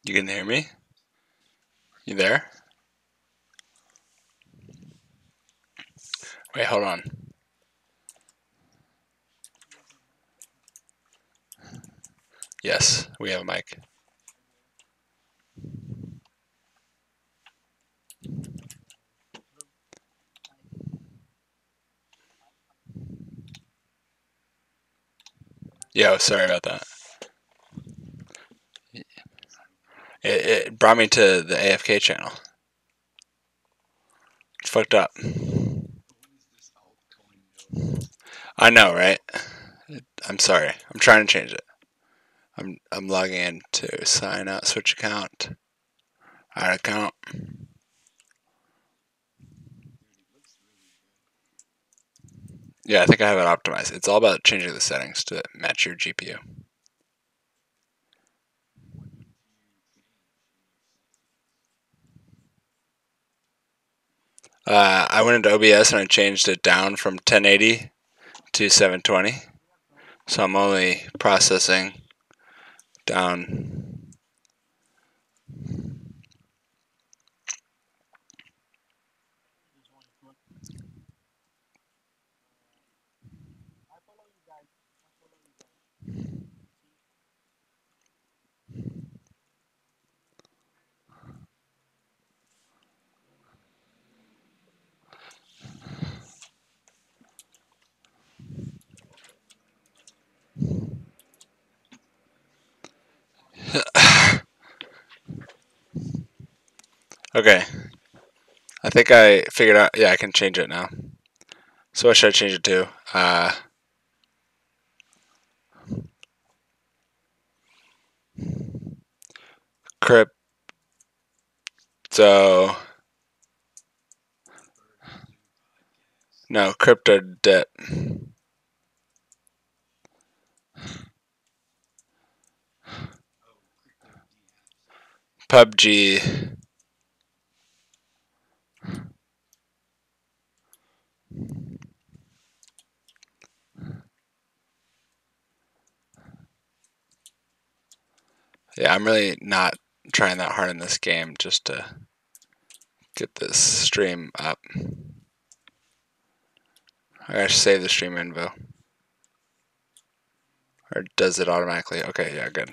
You can hear me? You there? Wait, hold on. Yes, we have a mic. Yo, sorry about that. It brought me to the AFK channel. It's fucked up. I know, right? I'm sorry. I'm trying to change it. I'm logging in to sign out, switch account, add account. Yeah, I think I have it optimized. It's all about changing the settings to match your GPU. I went into OBS and I changed it down from 1080 to 720. So I'm only processing down. Okay. I think I figured out. Yeah, I can change it now. So what should I change it to? Crypto. No, crypto debt. PUBG. Yeah, I'm really not trying that hard in this game just to get this stream up. I gotta save the stream info. Or does it automatically? Okay, yeah, good.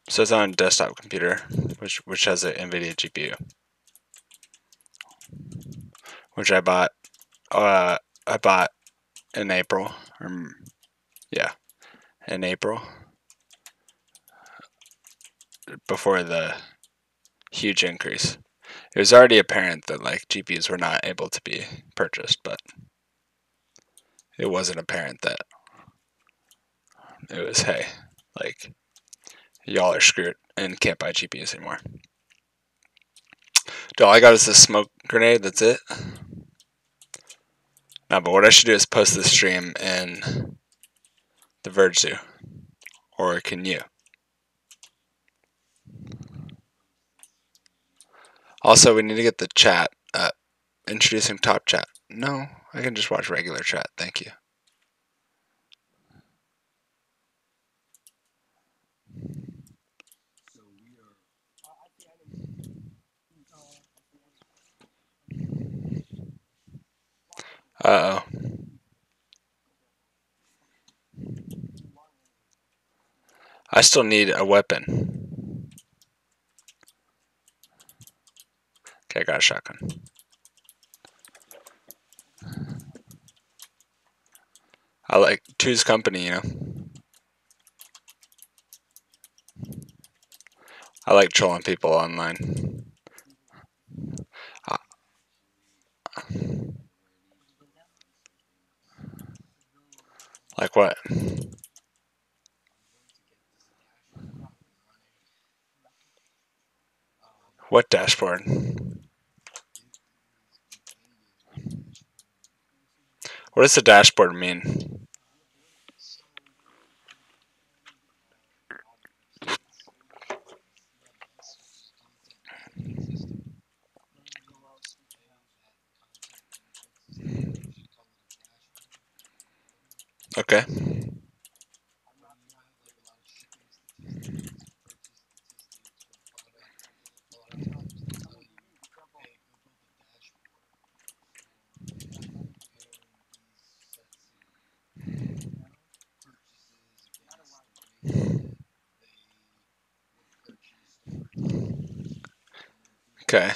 So it's on a desktop computer, which has an NVIDIA GPU, which I bought. I bought in April. Yeah, in April, before the huge increase. It was already apparent that like GPUs were not able to be purchased, but it wasn't apparent that it was, hey, like y'all are screwed and can't buy GPUs anymore. All I got is this smoke grenade. That's it. No, but what I should do is post this stream in the Verge Zoo, or can you? Also, we need to get the chat up. Introducing top chat. No, I can just watch regular chat. Thank you. Uh oh. I still need a weapon. Okay, I got a shotgun. I like Two's company, you know. I like trolling people online. Like what? What dashboard? What does the dashboard mean? Okay. Okay.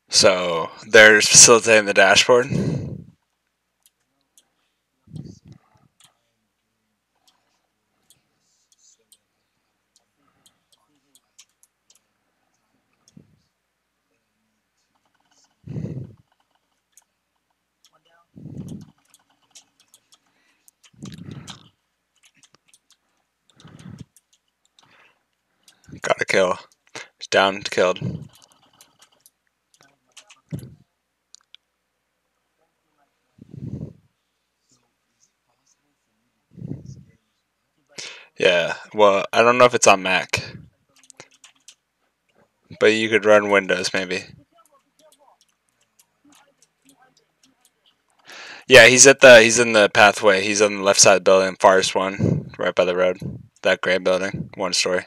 So they're facilitating the dashboard. Got a kill. Down, killed. Yeah. Well, I don't know if it's on Mac, but you could run Windows maybe. Yeah, he's in the pathway. He's on the left side of the building, farthest one, right by the road. That gray building, one story.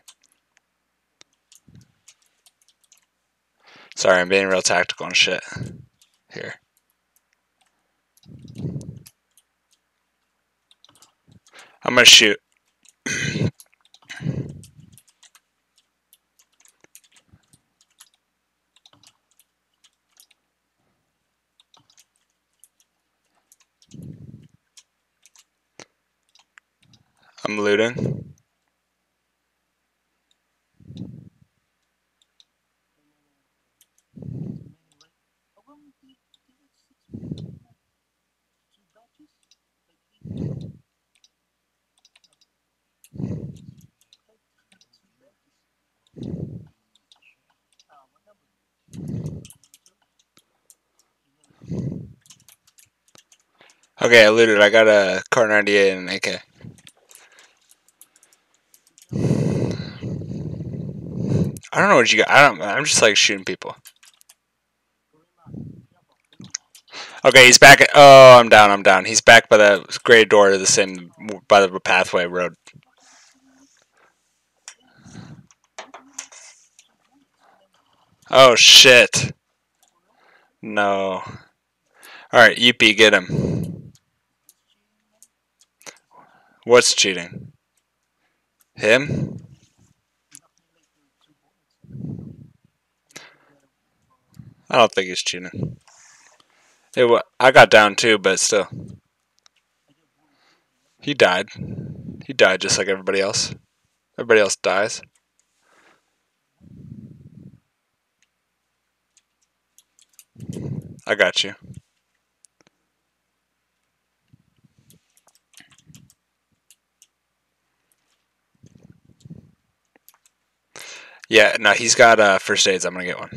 Sorry, I'm being real tactical and shit here. I'm gonna shoot. I'm looting. Okay, I looted. I got a Car 98 and an AK. I don't know what you got. I'm just like shooting people. Okay, he's back. Oh, I'm down. I'm down. He's back by the gray door to the same by the pathway road. Oh shit. No. All right, UP, get him. What's cheating? Him? I don't think he's cheating. I got down too, but still, he died. He died just like everybody else. Everybody else dies. I got you. Yeah, no, he's got first aids. I'm gonna get one.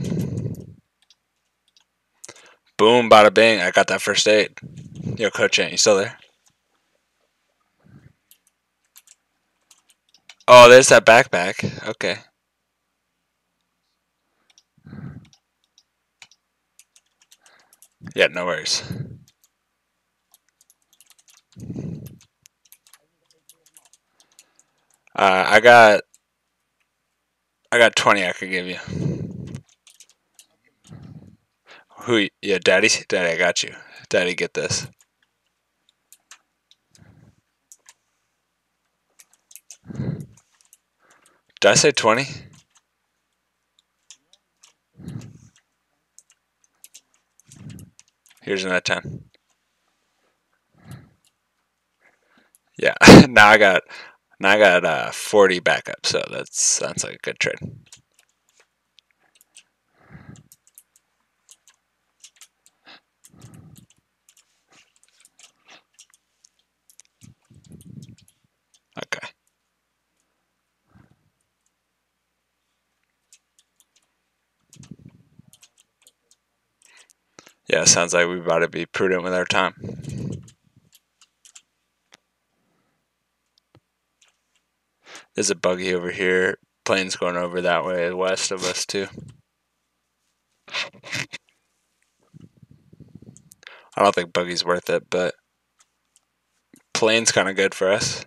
Boom, bada bing. I got that first aid. Yo, Coach, you still there? Oh, there's that backpack. Okay. Yeah, no worries. Uh, I got I got 20 I could give you. Who? Yeah, Daddy. Daddy, I got you. Daddy, get this. Did I say 20? Here's another 10. Yeah. now I got 40 backup, so that sounds like a good trade. Okay. Yeah, sounds like we about to be prudent with our time. There's a buggy over here. Plane's going over that way, west of us too. I don't think buggy's worth it, but plane's kind of good for us.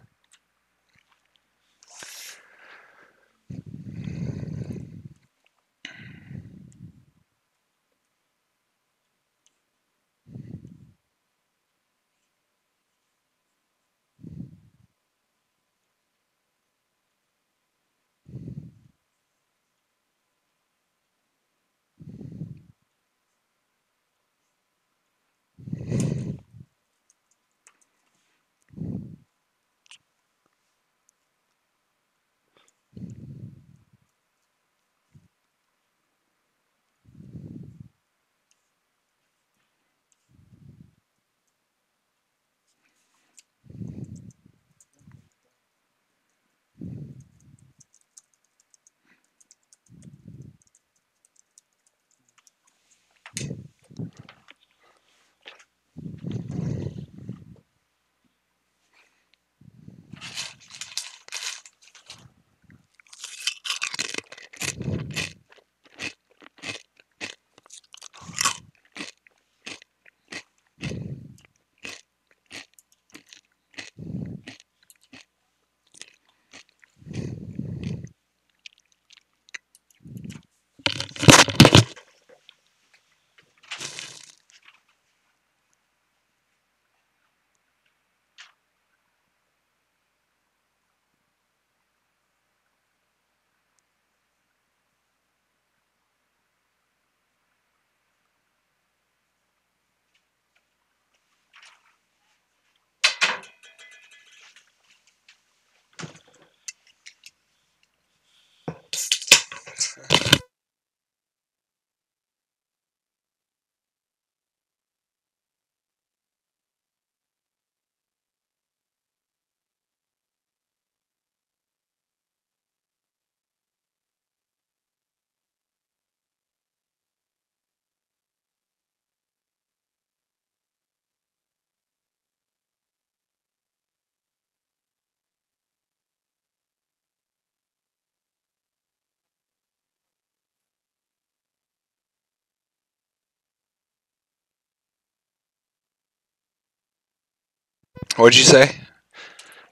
What'd you say?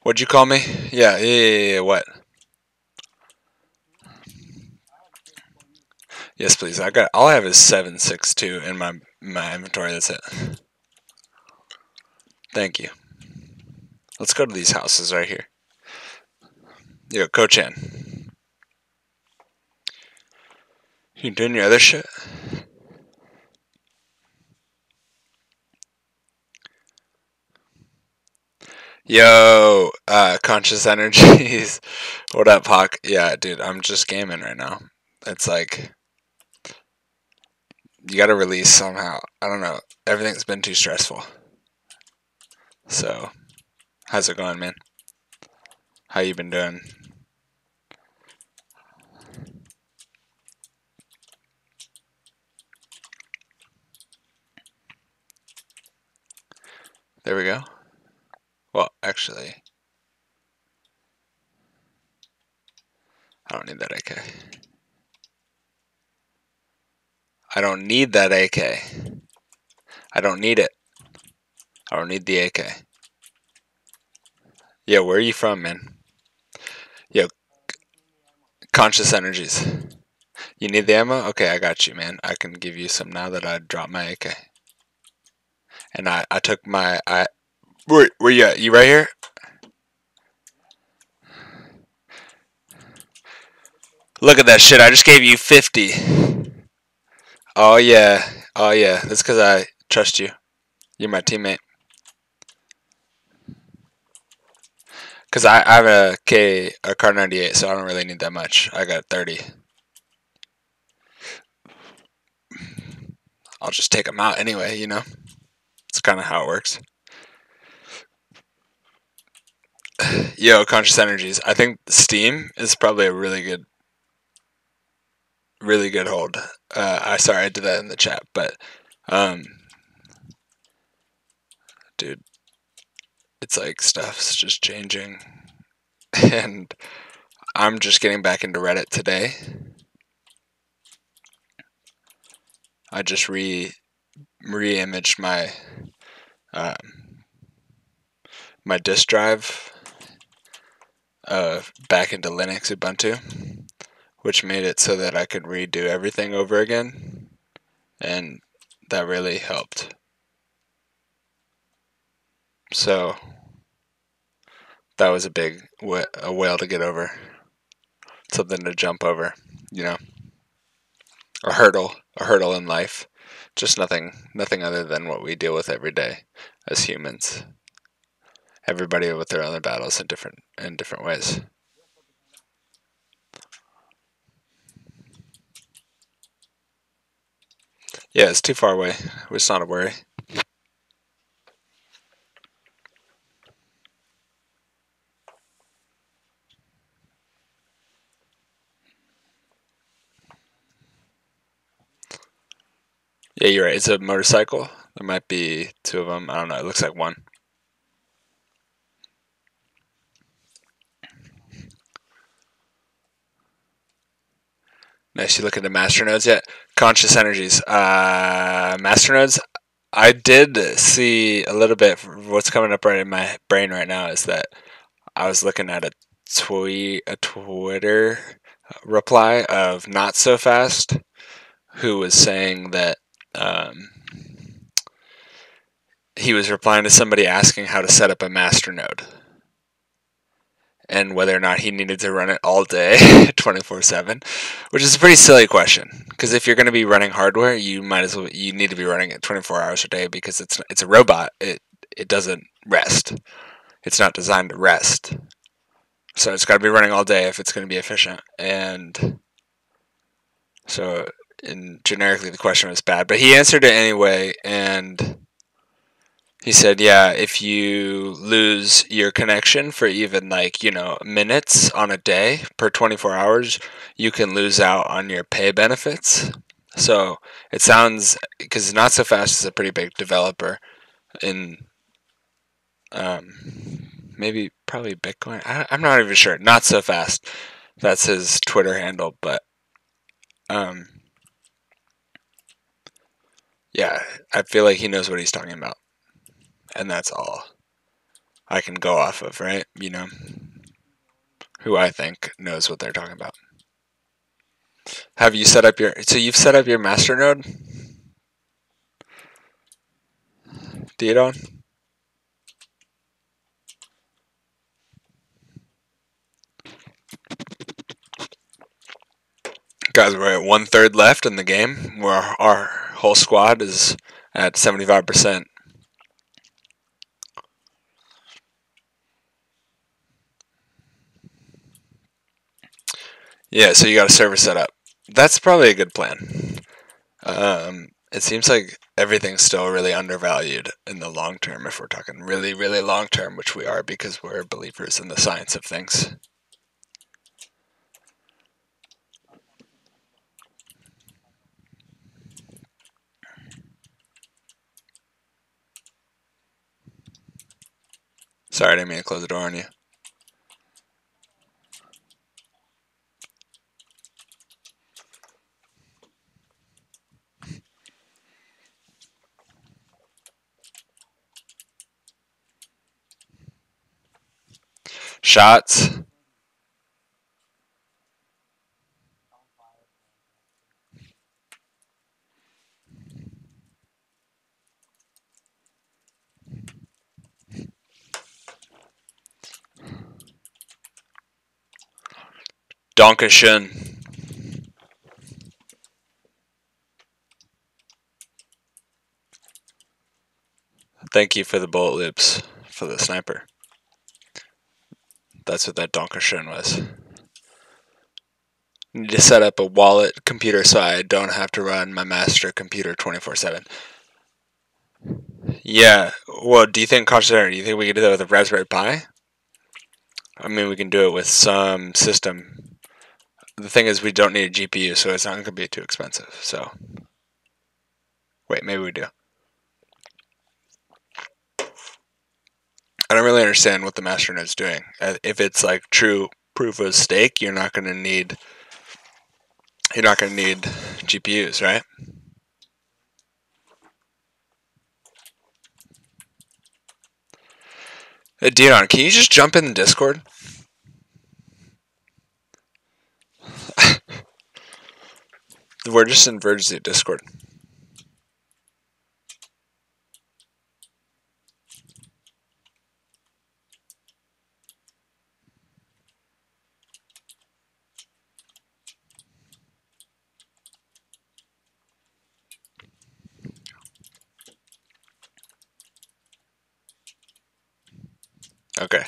What'd you call me? Yeah. What? Yes, please. All I have is 762 in my inventory. That's it. Thank you. Let's go to these houses right here. Yo, Ko-chan. You doing your other shit? Yo, Conscious Energies. What up, Hawk? Yeah, dude, I'm just gaming right now. It's like, you gotta release somehow. I don't know. Everything's been too stressful. So, how's it going, man? How you been doing? There we go. Well, actually, I don't need that AK. I don't need that AK. I don't need it. I don't need the AK. Yo, where are you from, man? Yo, Conscious Energies. You need the ammo? Okay, I got you, man. I can give you some now that I dropped my AK. And I took my... Where you at? You right here? Look at that shit. I just gave you 50. Oh, yeah. Oh, yeah. That's because I trust you. You're my teammate. Because I have a car 98, so I don't really need that much. I got 30. I'll just take them out anyway, you know? It's kind of how it works. Yo, Conscious Energies. I think Steam is probably a really good hold. Sorry, I did that in the chat, but dude, it's like stuff's just changing, and I'm just getting back into Reddit today. I just re-imaged my my disk drive back into Linux Ubuntu, which made it so that I could redo everything over again, and that really helped. So that was a big whale to get over, something to jump over, you know, a hurdle in life. Just nothing other than what we deal with every day as humans. Everybody with their own battles in different ways. Yeah, it's too far away. It's not a worry. Yeah, you're right. It's a motorcycle. There might be two of them. I don't know. It looks like one. Nice. You look into masternodes yet? Conscious energies. Masternodes. I did see a little bit. What's coming up right in my brain right now is that I was looking at a Twitter reply of Not So Fast, who was saying that he was replying to somebody asking how to set up a masternode and whether or not he needed to run it all day 24/7, which is a pretty silly question, because if you're going to be running hardware, you need to be running it 24 hours a day, because it's a robot. It doesn't rest. It's not designed to rest. So it's got to be running all day if it's going to be efficient. And so generically the question was bad, but he answered it anyway, and he said, yeah, if you lose your connection for even minutes on a day per 24 hours, you can lose out on your pay benefits. So it sounds, because Not So Fast is a pretty big developer in probably Bitcoin. I'm not even sure. Not So Fast. That's his Twitter handle, but yeah, I feel like he knows what he's talking about. And that's all I can go off of, right? Who I think knows what they're talking about. Have you set up you've set up your masternode, Diodon? Guys, we're at 1/3 left in the game, where our whole squad is at 75%. Yeah, so you got a server set up. That's probably a good plan. It seems like everything's still really undervalued in the long term, if we're talking really, really long term, which we are because we're believers in the science of things. Sorry, I didn't mean to close the door on you. Shots. Dankeschön. Thank you for the bullet loops for the sniper. That's what that Dankeschön was. I need to set up a wallet computer so I don't have to run my master computer 24/7. Yeah. Well, do you think do you think we could do that with a Raspberry Pi? I mean, we can do it with some system. The thing is, we don't need a GPU, so it's not going to be too expensive. So, wait, maybe we do. I don't really understand what the masternode's doing. If it's like true proof of stake, you're not gonna need GPUs, right? Dion, can you just jump in the Discord? We're just in Verge Discord. Okay.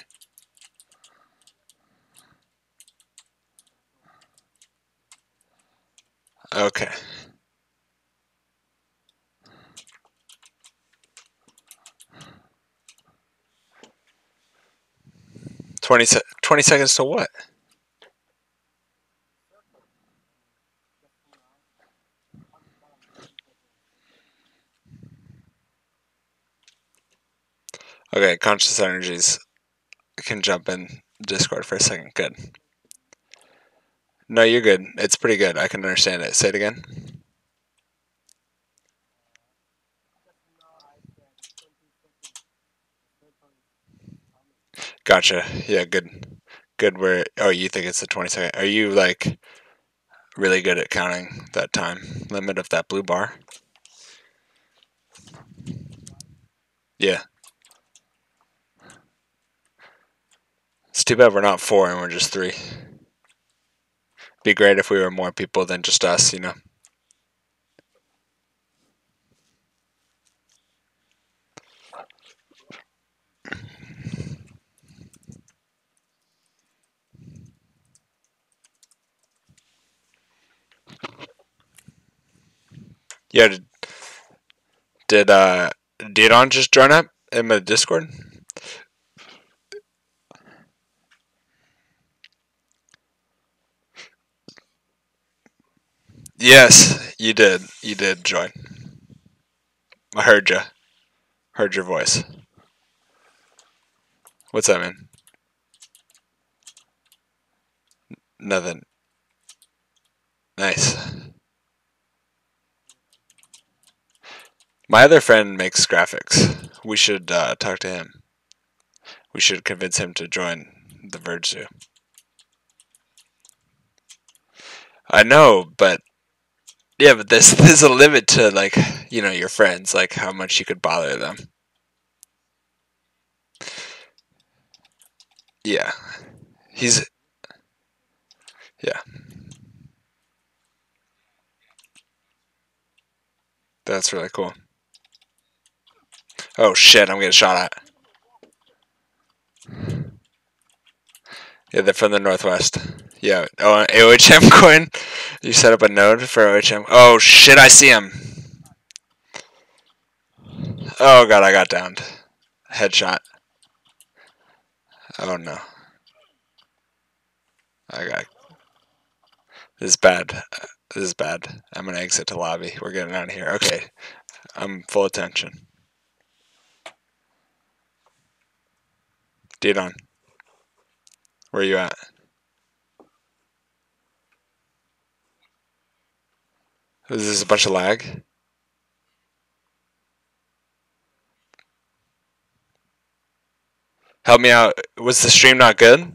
Okay. 20 seconds to what? Okay, Conscious Energies can jump in Discord for a second. Good. No, you're good. It's pretty good. I can understand it. Say it again. Gotcha. Yeah, good. Good where you think it's the 20 second. Are you like really good at counting that time limit of that blue bar? Yeah. It's too bad we're not 4 and we're just 3. Be great if we were more people than just us, you know. Yeah, did Didon just join up in the Discord? Yes, you did. You did join. I heard you. Heard your voice. What's that, man? Nothing. Nice. My other friend makes graphics. We should talk to him. We should convince him to join the Verge Zoo. I know, but yeah, but there's a limit to like your friends, like how much you could bother them. Yeah, he's yeah. That's really cool. Oh shit, I'm getting shot at. Yeah, they're from the Northwest. Yeah. Oh, AOHM coin. You set up a node for OHM. Oh shit, I see him. Oh god, I got downed. Headshot. Oh no. I got. This is bad. This is bad. I'm gonna exit to lobby. We're getting out of here. Okay. I'm full attention. Didon, where are you at? Is this a bunch of lag? Help me out. Was the stream not good?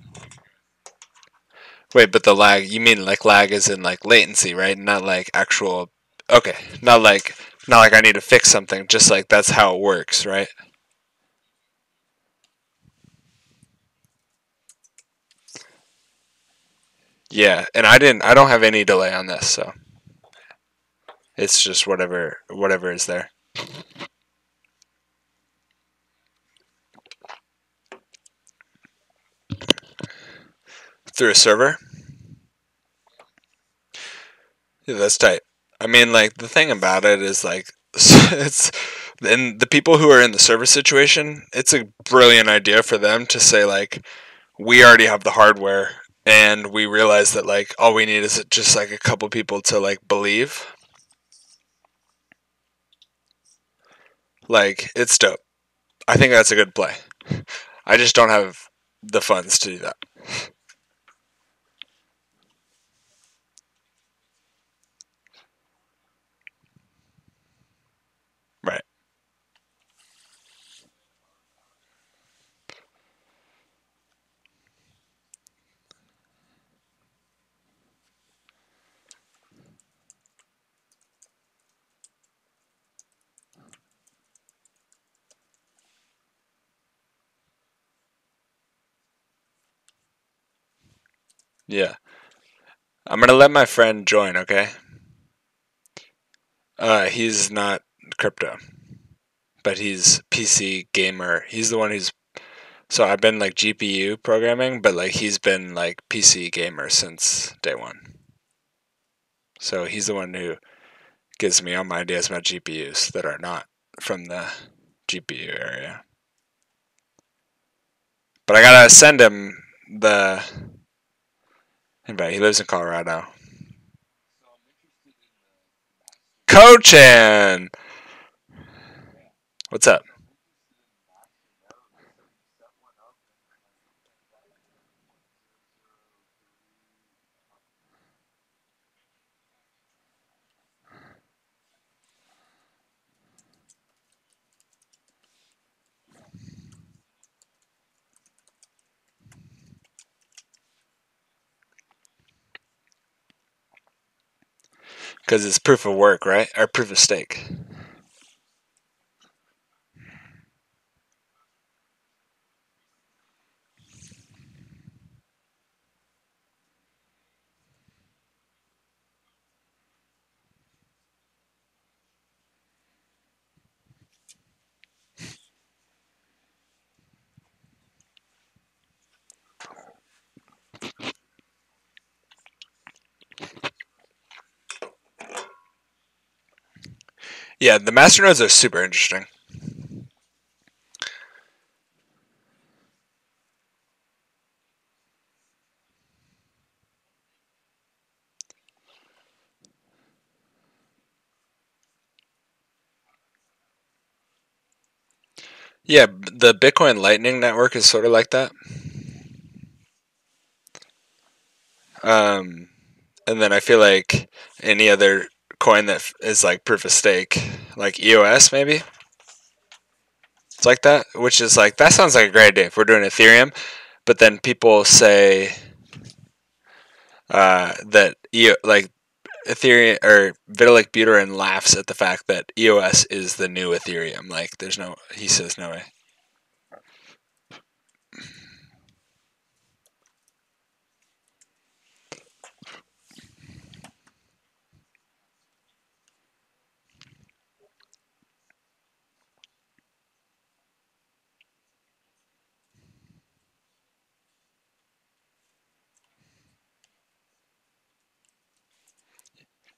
Wait, but the lag, you mean like lag is in like latency, right? Not like actual. Okay, not like I need to fix something, just like that's how it works, right? Yeah, and I don't have any delay on this, so it's just whatever is there. Through a server? Yeah, that's tight. I mean, like the thing about it is like it's and the people who are in the server situation, it's a brilliant idea for them to say like we already have the hardware and we realize that like all we need is just like a couple people to like believe. Like it's dope. I think that's a good play. I just don't have the funds to do that. Yeah. I'm gonna let my friend join, okay? He's not crypto, but he's PC gamer. He's the one who's so I've been like GPU programming, but like he's been like PC gamer since day one. So he's the one who gives me all my ideas about GPUs that are not from the GPU area. But I gotta send him the invite. He lives in Colorado. Cochan! What's up? Because it's proof of work, right? Or proof of stake. Yeah, the masternodes are super interesting. Yeah, the Bitcoin Lightning Network is sort of like that. Um, and then I feel like any other coin that is like proof of stake, like EOS maybe, it's like that, which is like that sounds like a great idea if we're doing Ethereum, but then people say that like Ethereum or Vitalik Buterin laughs at the fact that EOS is the new Ethereum. Like, there's no, he says no way.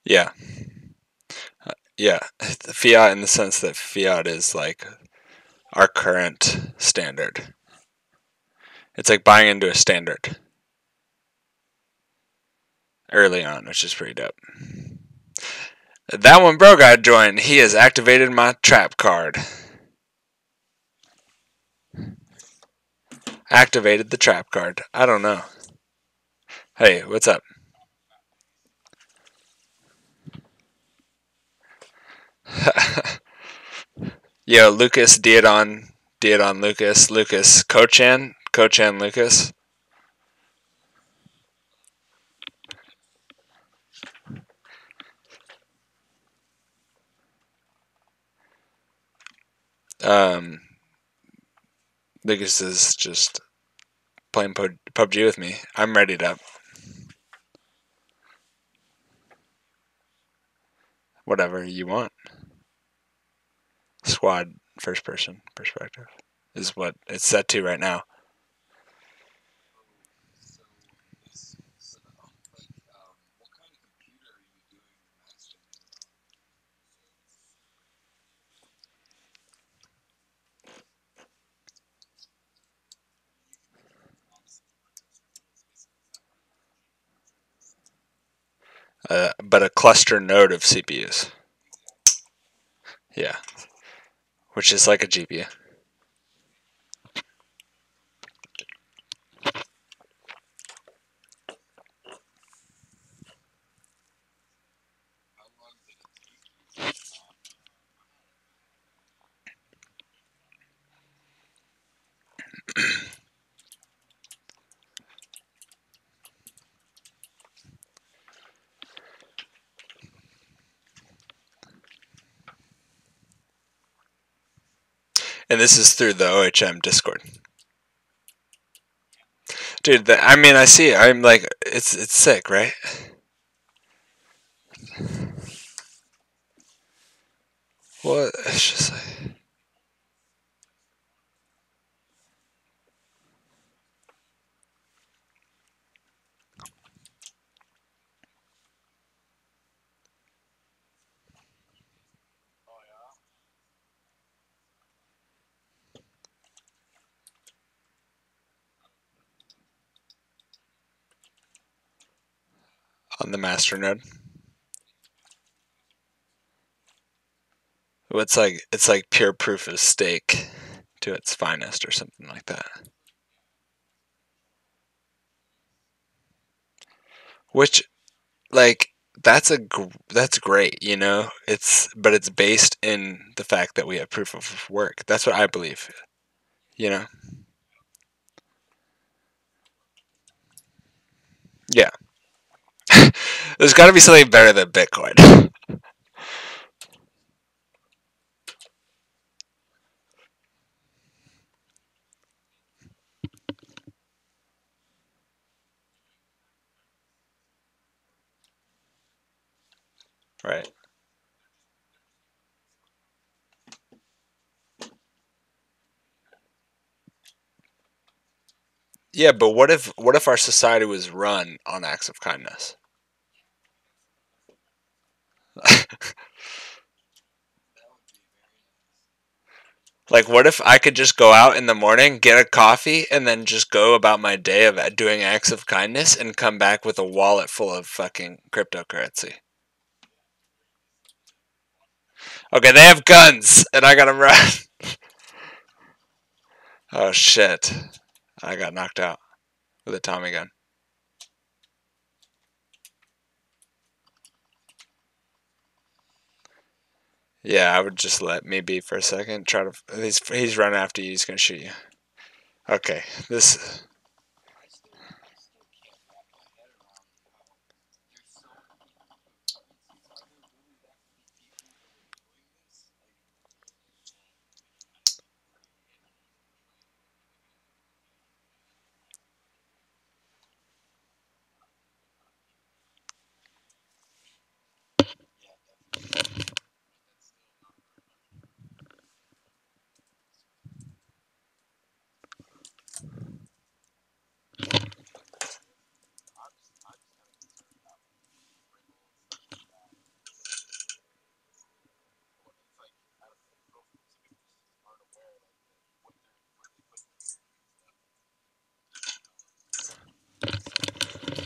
Yeah, yeah, fiat in the sense that fiat is like our current standard. It's like buying into a standard early on, which is pretty dope. That one bro got joined. He has activated my trap card. Activated the trap card. I don't know. Hey, what's up? Yo, Lucas, Diadon Lucas, Kochan Lucas. Um, Lucas is just playing PUBG with me. I'm ready to whatever you want. Squad first person perspective is what it's set to right now. But a cluster node of CPUs. Yeah, which is like a GPU. And this is through the OHM Discord. Dude, I mean, I see it. I'm like, it's sick, right? What? It's just like, on the masternode. It's like pure proof of stake to its finest, or something like that. Which, like, that's great, you know. But it's based in the fact that we have proof of work. That's what I believe, you know. Yeah, there's got to be something better than Bitcoin. Right. Yeah, but what if our society was run on acts of kindness? Like, what if I could just go out in the morning, get a coffee, and then just go about my day of doing acts of kindness and come back with a wallet full of fucking cryptocurrency? Okay, they have guns, and I gotta run. Oh shit. I got knocked out with a Tommy gun. Yeah, I would just let me be for a second. Try to. He's running after you. He's gonna shoot you. Okay, this.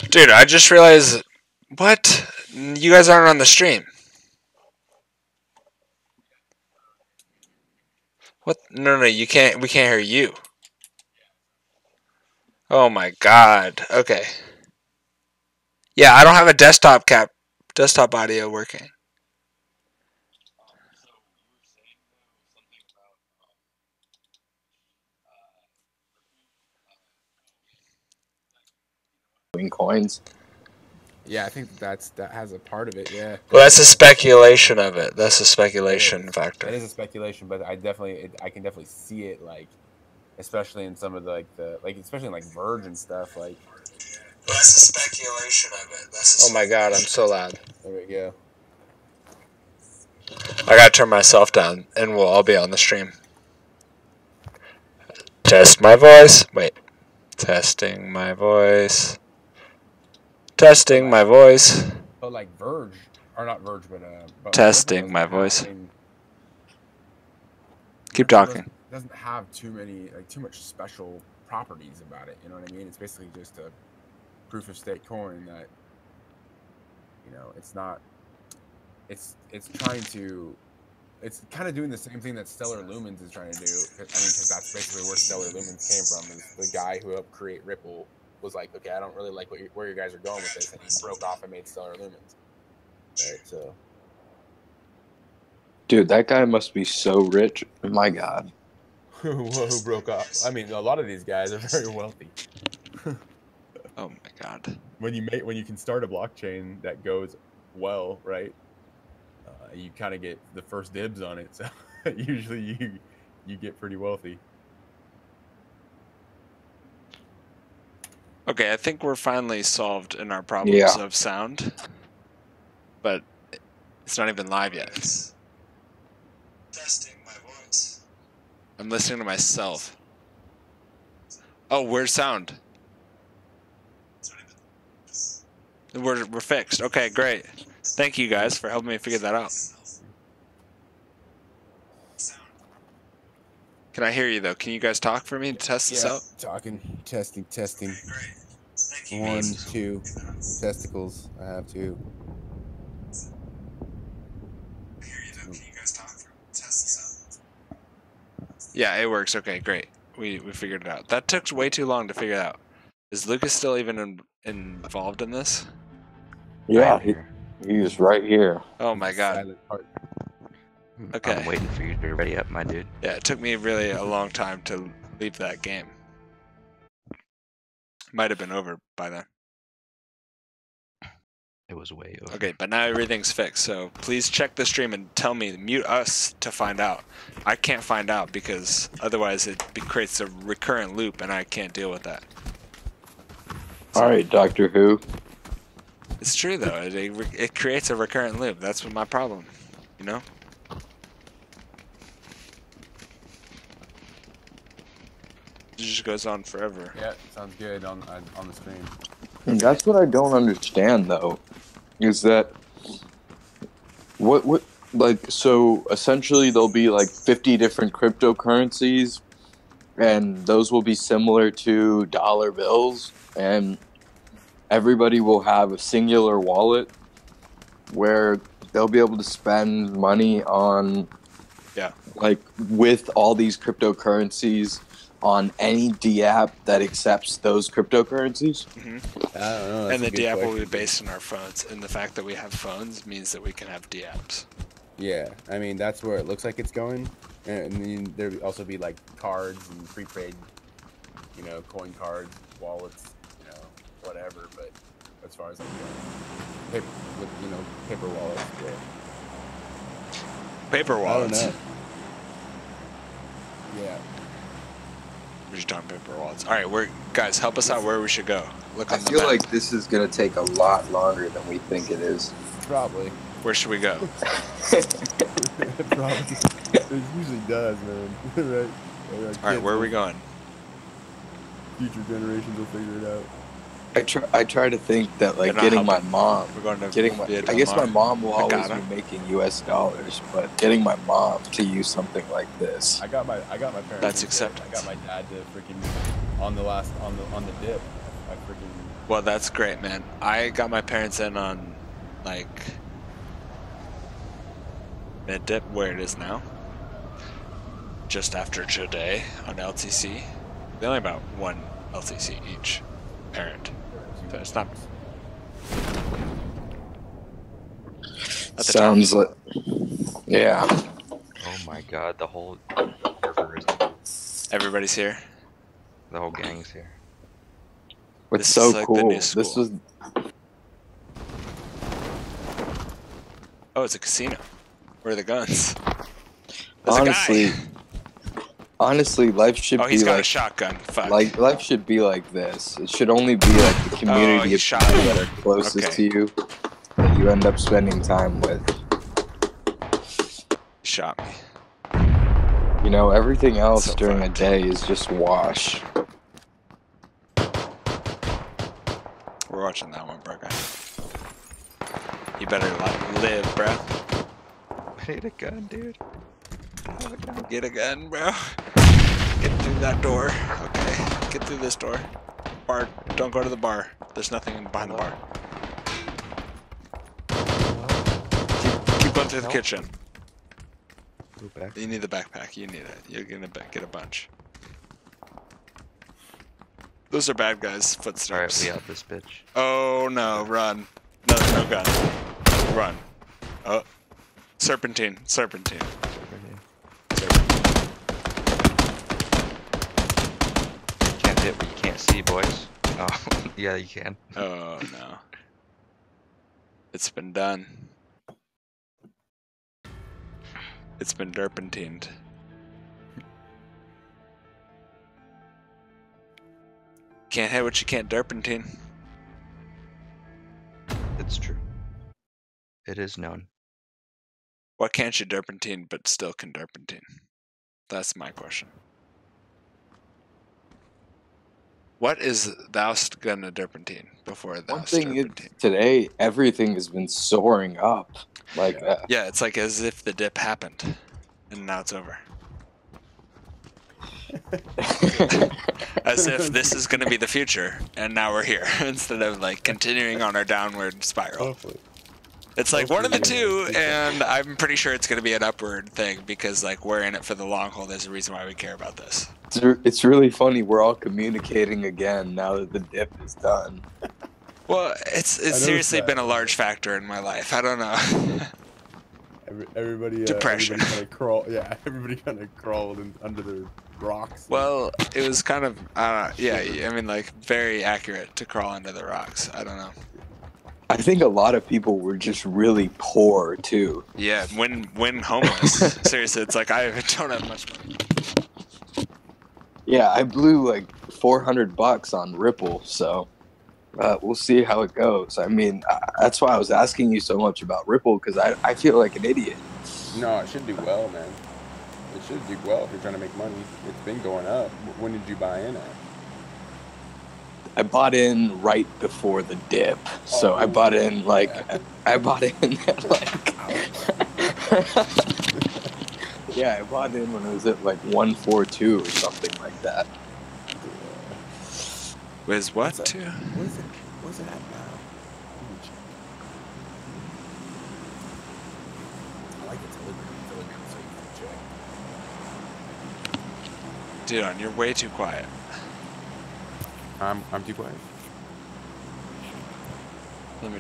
Dude, I just realized. What? You guys aren't on the stream. What? No, no, you can't. We can't hear you. Oh my god. Okay. Yeah, I don't have a desktop audio working. Coins. Yeah, I think that has a part of it. Yeah. Well, that's a speculation of it. That's a speculation factor. That is a speculation, but I can definitely see it, like, especially in some of the especially in like Verge and stuff. Like, Well, that's a speculation of it. Oh my god, I'm so loud. there we go. I gotta turn myself down, and we'll all be on the stream. Test my voice. Wait. Testing my voice. Testing my voice. But like Verge, or not Verge, but Testing my voice. Keep talking. Doesn't have too much special properties about it. You know what I mean? It's basically just a proof of stake coin that, it's not. It's trying to. It's kind of doing the same thing that Stellar Lumens is trying to do. I mean, because that's basically where Stellar Lumens came from. Is the guy who helped create Ripple was like, okay, I don't really like where you guys are going with this, and he broke off and made Stellar Lumens. Right. So. Dude, that guy must be so rich. My God. Who broke off? I mean, a lot of these guys are very wealthy. Oh my god. When you can start a blockchain that goes well, right? You kind of get the first dibs on it, so usually you get pretty wealthy. Okay, I think we're finally solved in our problems of sound. But it's not even live yet. Testing my voice. I'm listening to myself. Oh, where's sound? We're fixed. Okay, great. Thank you guys for helping me figure that out. Can I hear you though? Can you guys talk for me to test this out? Talking, testing. Okay, great. Thank you. 1, 2 testicles. I have 2. I hear you though. Can you guys talk for me to test this out? Yeah, it works. Okay, great. We figured it out. That took way too long to figure it out. Is Lucas still even involved in this? Yeah, he is right here. Oh my god. Silent part. Okay. I'm waiting for you to be ready up, my dude. Yeah, it took me really a long time to leave that game. Might have been over by then. It was way over. Okay, but now everything's fixed, so please check the stream and tell me, mute us to find out. I can't find out because otherwise it creates a recurrent loop and I can't deal with that. All right, Doctor Who. It's true though, it creates a recurrent loop. That's what my problem, you know? It just goes on forever. Yeah, sounds good on the screen. And that's what I don't understand, though, is that what like, so essentially there'll be like 50 different cryptocurrencies, and those will be similar to dollar bills, and everybody will have a singular wallet where they'll be able to spend money on, like, with all these cryptocurrencies on any DApp that accepts those cryptocurrencies. Mm-hmm. I don't know. And the DApp will be based on our phones, and the fact that we have phones means that we can have DApps. Yeah, I mean that's where it looks like it's going, and then there'll also be like cards and prepaid, coin cards, wallets, whatever. But as far as like paper, paper wallets, Paper wallets. I don't know. Yeah. We're just talking paper wallets. All right, guys, help us out where we should go. Look on I the feel map. like this is going to take a lot longer than we think it is. Probably. Where should we go? Probably. It usually does, man. Right? All right, where are we going? Future generations will figure it out. I try to think that, like, getting my mom, I guess my mom will always be making US dollars, but getting my mom to use something like this. I got my parents. That's acceptance. I got my dad to freaking on the dip. I freaking. Well, that's great, man. I got my parents in on like mid dip where it is now. Just after today on LTC. They only about one LTC each parent. So it's not. Sounds like, yeah. Oh my god, the whole server is. Everybody's here. The whole gang's here. What's so like cool? This was. Oh, it's a casino. Where are the guns? There's honestly, a guy. Honestly, life should be like. Oh, he's got a shotgun. Fuck. Like, life should be like this. It should only be like the community of people that are closest to you that you end up spending time with. He shot me. You know, everything else during the day is just wash. We're watching that one, bro. You better live, bro. I need a gun, dude. Get a gun, bro. Get through that door. Okay, get through this door. Bar, don't go to the bar. There's nothing behind the bar. Keep going through the kitchen. You need the backpack. You need it. You're gonna get a bunch. Those are bad guys' footsteps. Alright, we out this bitch. Oh no, run. No gun. Run. Oh. Serpentine. Can't hit what you can't see, boys. Oh, yeah, you can. Oh no. It's been done. It's been derpentined. Can't hit what you can't derpentine. It's true. It is known. What can't you derpentine but still can derpentine? That's my question. What is thou'st gonna derpentine before One thou'st thing is, derpentine? today everything has been soaring up. Like, Yeah, it's like as if the dip happened, and now it's over. As if this is gonna be the future, and now we're here, instead of like continuing on our downward spiral. Hopefully. It's like one of the two, Hopefully, and I'm pretty sure it's gonna be an upward thing because like we're in it for the long haul. There's a reason why we care about this. it's really funny. We're all communicating again now that the dip is done. Well, it's seriously been a large factor in my life. I don't know. Everybody. Depression. Everybody kind of crawl. Yeah, everybody kind of crawled under their rocks. Well, it was kind of, yeah, I mean, like, very accurate to crawl under the rocks. I don't know. I think a lot of people were just really poor too. Yeah, when homeless. Seriously, it's like I don't have much money. Yeah, I blew like $400 on Ripple, so we'll see how it goes. I mean, that's why I was asking you so much about Ripple, because I feel like an idiot. No, it should do well, man. It should do well if you're trying to make money. It's been going up. When did you buy in at? I bought in right before the dip, so I bought in like I bought in at like yeah, I bought in when it was at like 142 or something like that. Was what? What is it at now? I like the Telegram so you can check. Dude, you're way too quiet. I'm too quiet. Let me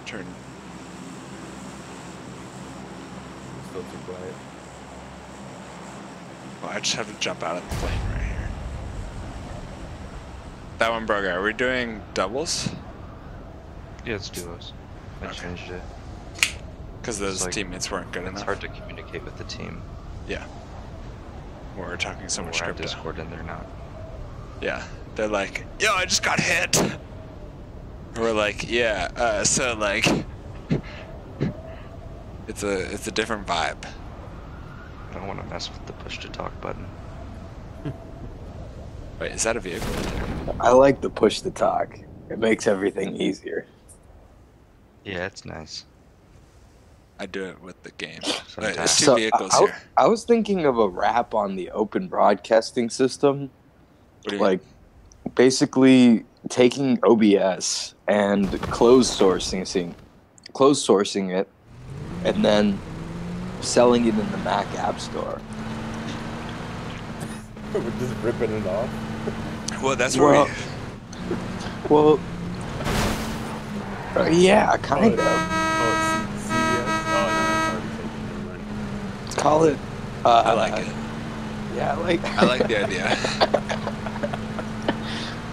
turn. I'm still too quiet. Well, I just have to jump out of the plane right here. That one, bro, are we doing doubles? Yeah, it's duos. I Okay. changed it. Because those It's like- teammates weren't good It's enough. hard to communicate with the team. Yeah. We're talking so much We're on crypto. Discord and they're not. Yeah. They're like, yo, I just got hit. We're like, yeah, so like, it's a different vibe. I don't want to mess with the push to talk button. Wait, is that a vehicle right there? I like the push to talk. It makes everything easier. Yeah, it's nice. I do it with the game. Sometimes. Wait, there's two So vehicles here. I was thinking of a wrap on the open broadcasting system, What do you like basically taking OBS and closed sourcing it, and then selling it in the Mac App Store. We're just ripping it off. mean? Well, that's where Well, yeah, kind of. Oh, it's CVS? Oh, no, that's already taken. Never mind. Call it. I like it. Yeah, I like the idea.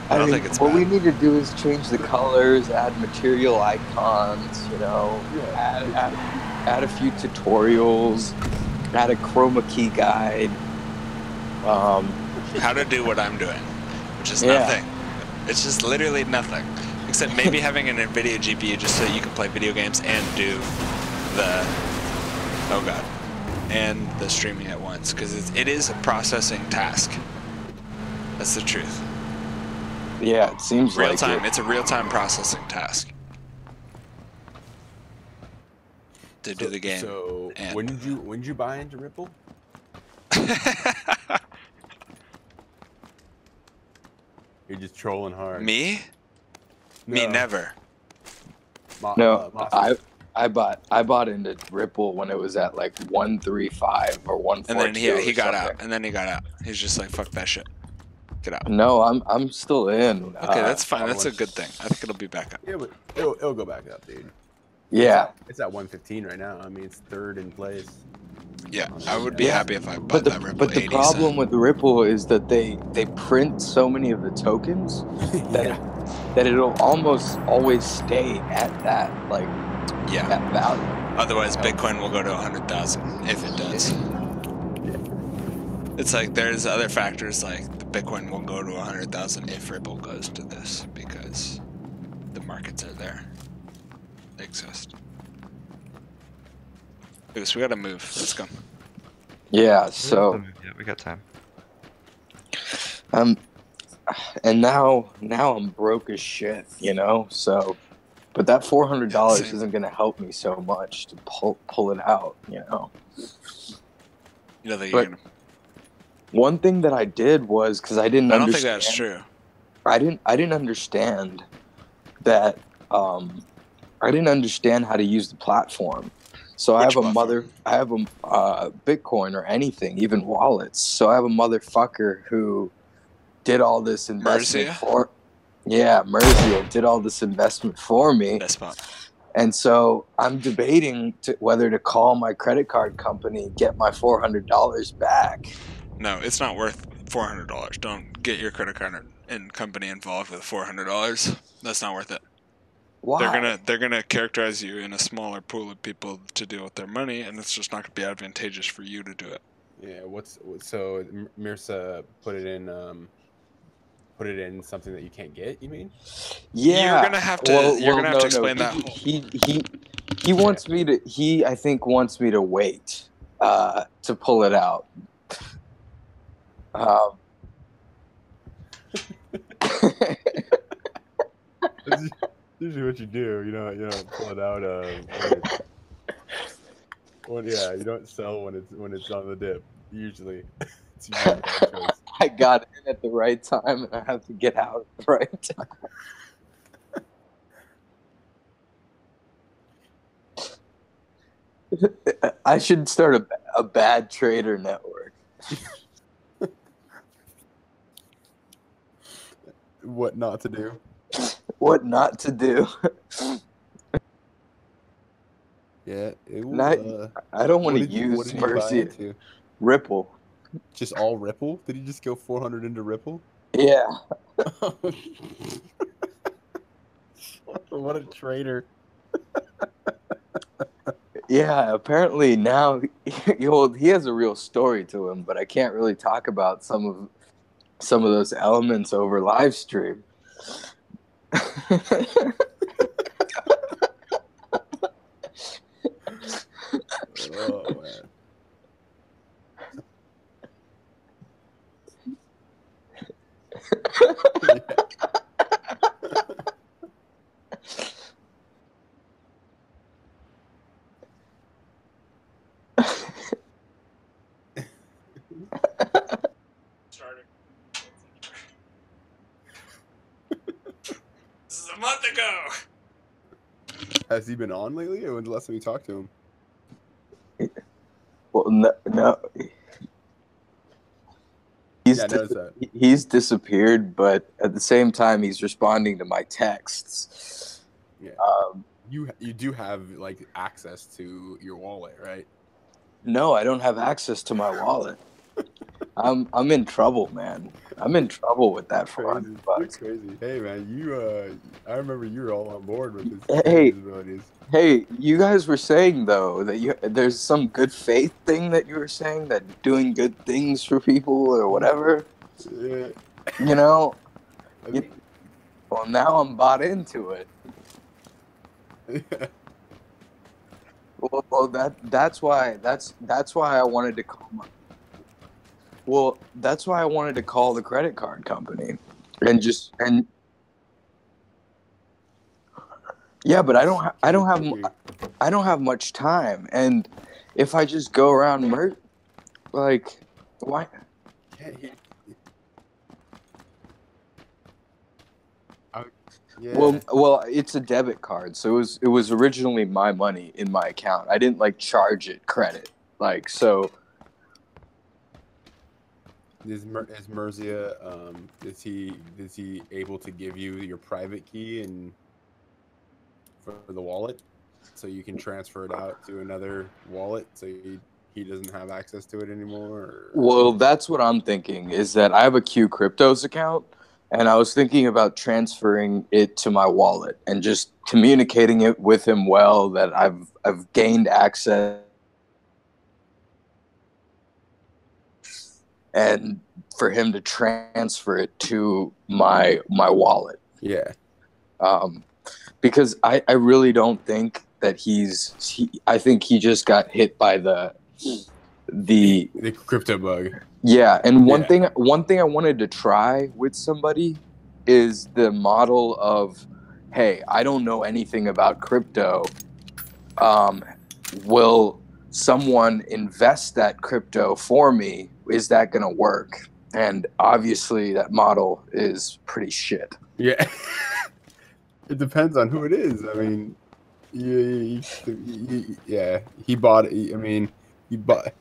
I don't think it's what we bad. need to do is change the colors, add material icons, add a few tutorials, add a chroma key guide. How to do what I'm doing, which is Yeah. nothing. It's just literally nothing. Except maybe having an NVIDIA GPU just so you can play video games and do the, oh god, and the streaming at once. Because it is a processing task. That's the truth. Yeah, it seems Real like time. it. It's a real time processing task. To do the game. So and- when did you buy into Ripple? You're just trolling hard. Me? Me No. never. No, Mossy. I bought into Ripple when it was at like 135 or 142. And then he or got something. out. And then he got out. He's just like, fuck that shit. Get out. No, I'm still in. Okay, that's fine. I That's a was- good thing. I think it'll be back up. Yeah, but it'll go back up, dude. Yeah, It's at 115 right now. I mean, it's third in place. Yeah, I would be Yeah. happy if I bought that Ripple but the 80 problem cent. with Ripple is that they print so many of the tokens that that it'll almost always stay at that Yeah. that value. Otherwise, Bitcoin will go to 100,000 if it does. It's like there's other factors like the Bitcoin will go to 100,000 if Ripple goes to this, because the markets are there. They exist. Goose, we gotta move. Let's go. Yeah, so Yeah, we got time. and now I'm broke as shit, you know. So, but that $400 Same. isn't gonna help me so much to pull it out, you know. You don't think you're But gonna? one thing that I did was because I didn't I don't think understand. that's true. I didn't understand that. I didn't understand how to use the platform. So I Which have a platform? Bitcoin or anything, even wallets. So I have a motherfucker who did all this investment Merzia? for. Yeah, Merzia did all this investment for me. Best spot. And so I'm debating whether to call my credit card company, get my $400 back. No, it's not worth $400. Don't get your credit card and company involved with $400. That's not worth it. Why? They're gonna characterize you in a smaller pool of people to deal with their money, and it's just not gonna be advantageous for you to do it. Yeah. So Mirsa put it in something that you can't get? You mean? You're Yeah. gonna have to. Well, You're well, gonna have to no. explain that. He wants me to. He, I think, wants me to wait to pull it out. That's usually what you do. You don't pull it out you don't sell when it's on the dip. Usually, it's usually a bad choice. I got in at the right time, and I have to get out at the right time. I should start a bad trader network. What not to do? What not to do? Yeah, I don't want to what did use you buy Mercy into? Ripple. Just all Ripple? Did you just go 400 into Ripple? Yeah. What a traitor! Yeah, apparently now he has a real story to him, but I can't really talk about some of those elements over live stream. Oh man. This is a month ago. Has he been on lately, or when's the last time you talked to him? Well, no. Yeah, I noticed that. He's disappeared, but at the same time, he's responding to my texts. Yeah. You do have like access to your wallet, right? No, I don't have access to my wallet. I'm in trouble, man. I'm in trouble with that Crazy. $400. You're crazy. Hey man, I remember you were all on board with his Hey, abilities. hey, you guys were saying though that there's some good faith thing that you were saying, that doing good things for people or whatever. Yeah. You know. Well, now I'm bought into it. Yeah. Well, that's why I wanted to call that's why I wanted to call the credit card company and yeah, but I don't have much time, and if I just go around like, why? Yeah. Well, it's a debit card, so it was originally my money in my account. I didn't like charge it credit, like so. Is Merzia is he able to give you your private key and for the wallet, so you can transfer it out to another wallet, so he doesn't have access to it anymore? Or... Well, that's what I'm thinking, is that I have a KuCryptos account, and I was thinking about transferring it to my wallet and just communicating it with him well, that I've gained access, and for him to transfer it to my wallet. Yeah. Because I really don't think that I think he just got hit by the crypto bug. Yeah, and one thing I wanted to try with somebody is the model of, hey, I don't know anything about crypto. Will someone invest that crypto for me? Is that going to work? And obviously that model is pretty shit. Yeah. It depends on who it is. I mean, yeah, he bought it. I mean, he bought.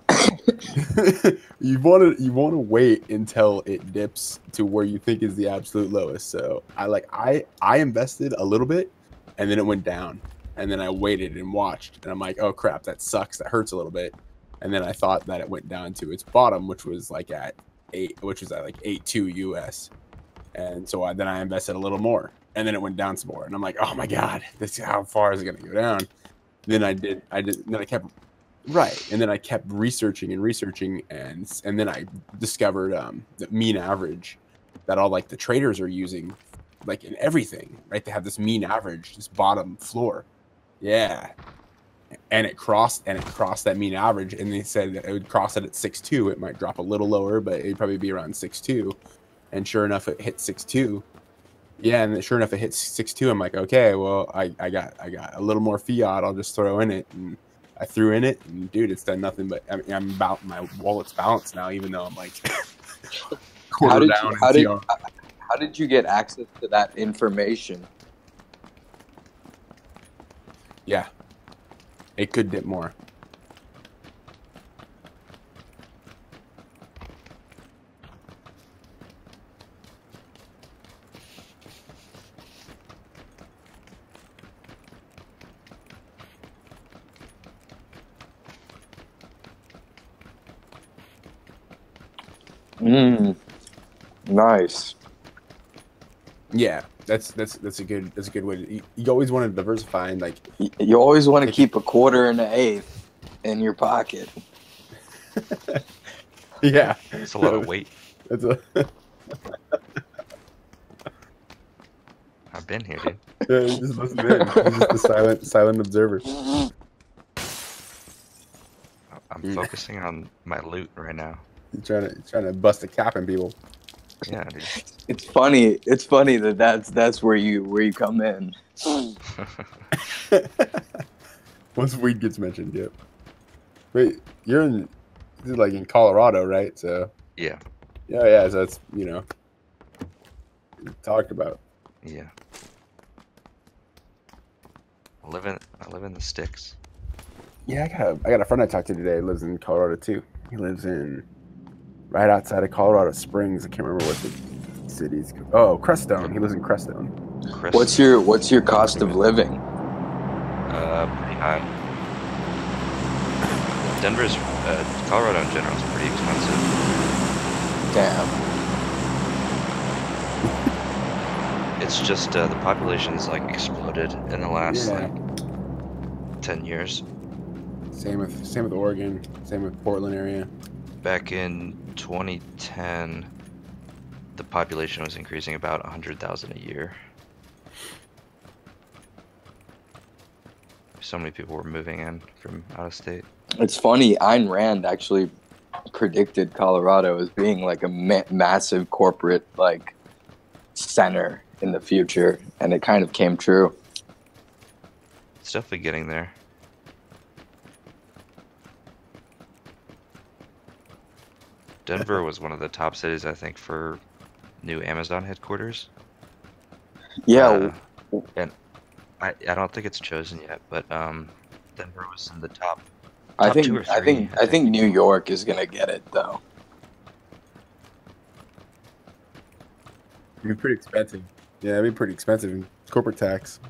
You want to wait until it dips to where you think is the absolute lowest. So I invested a little bit, and then it went down, and then I waited and watched, and I'm like, oh crap, that sucks. That hurts a little bit. And then I thought that it went down to its bottom, which was like at 8.2 US. And so then I invested a little more, and then it went down some more, and I'm like, oh my god, how far is it going to go down? Then then I kept and then I kept researching, and then I discovered the mean average that all like the traders are using, like in everything, right? They have this mean average, this bottom floor, and it crossed that mean average, and they said that it would cross it at 6.2. It might drop a little lower, but it'd probably be around 6.2. And sure enough, it hit 6.2. Yeah, and sure enough, it hit 6.2. I'm like, okay, well, I got a little more fiat. I'll just throw in it, and I threw in it, and dude, it's done nothing but. I mean, I'm about my wallet's balanced now, even though I'm like quarter down. How did you get access to that information? Yeah, it could dip more. Nice. Yeah, that's a good way to. You always want to diversify, and like you always want to keep a quarter and an eighth in your pocket. Yeah, it's a lot of weight. That's a. I've been here, dude. Yeah, you just listen in. You're just the silent observer. I'm focusing on my loot right now. You're trying to bust a cap in people. Yeah, dude. It's funny that's where you come in. Once weed gets mentioned, yep. Wait, you're in Colorado, right? So yeah. Yeah. So that's talked about. Yeah. I live in the sticks. Yeah, I got a friend I talked to today. He lives in Colorado too. He lives right outside of Colorado Springs. I can't remember what the city's. Oh, Crestone. He lives in Crestone. What's your cost of living? Pretty high. Denver's Colorado in general is pretty expensive. Damn. It's just the population's like exploded in the last 10 years. Same with Oregon. Same with Portland area. Back in 2010, the population was increasing about 100,000 a year. So many people were moving in from out of state. It's funny. Ayn Rand actually predicted Colorado as being like a massive corporate center in the future, and it kind of came true. It's definitely getting there. Denver was one of the top cities, I think, for new Amazon headquarters. Yeah. And I don't think it's chosen yet, but Denver was in the top I think 2 or 3. I think New York is gonna get it though. It'd be pretty expensive. Yeah, it'd be pretty expensive. Corporate tax.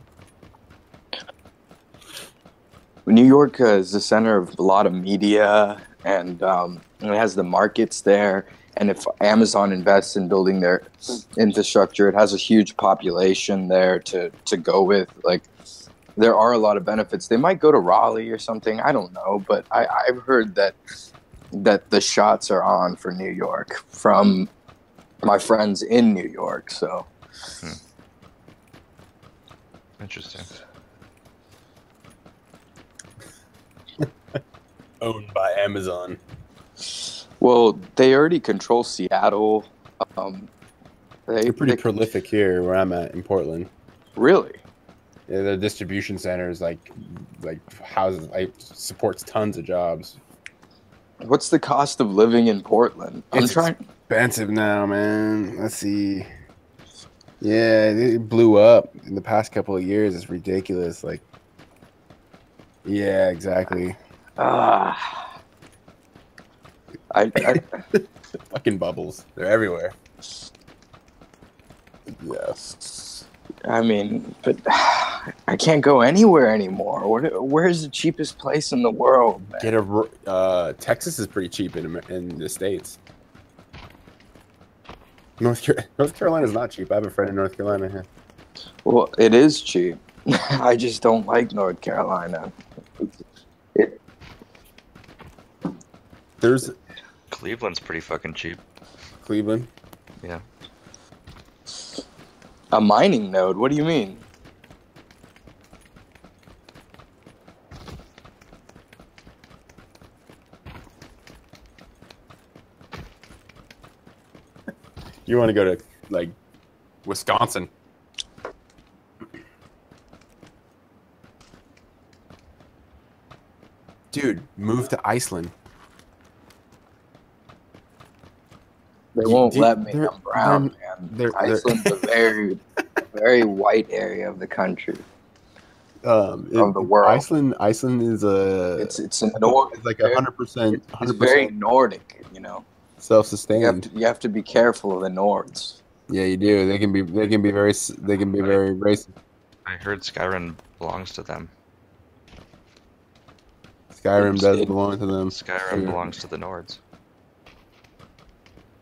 New York is the center of a lot of media, and it has the markets there. And if Amazon invests in building their infrastructure, it has a huge population there to go with. Like, there are a lot of benefits. They might go to Raleigh or something. I don't know, but I've heard that the shots are on for New York from my friend's in New York, so. Interesting. Owned by Amazon. Well, they already control Seattle. They're pretty prolific here where I'm at in Portland. Really? Yeah, their distribution centers like houses supports tons of jobs. What's the cost of living in Portland? It's expensive now, man. Let's see. Yeah, it blew up in the past couple of years. It's ridiculous. Like, yeah, exactly. Fucking bubbles. They're everywhere. Yes. I mean, but I can't go anywhere anymore. Where's the cheapest place in the world, man? Texas is pretty cheap in the States. North Carolina is not cheap. I have a friend in North Carolina here. Well, it is cheap. I just don't like North Carolina. Cleveland's pretty fucking cheap. Cleveland? Yeah. A mining node? What do you mean? You want to go to, like, Wisconsin. Dude, move to Iceland. They won't let me. I'm brown, man. Iceland's a very, very white area of the country. Of the world. Iceland is it's a Nordic. It's like 100%. It's very Nordic, you know. Self-sustained. You have to be careful of the Nords. Yeah, you do. They can be very racist. I heard Skyrim belongs to them. Skyrim does belong to them. Skyrim belongs to the Nords.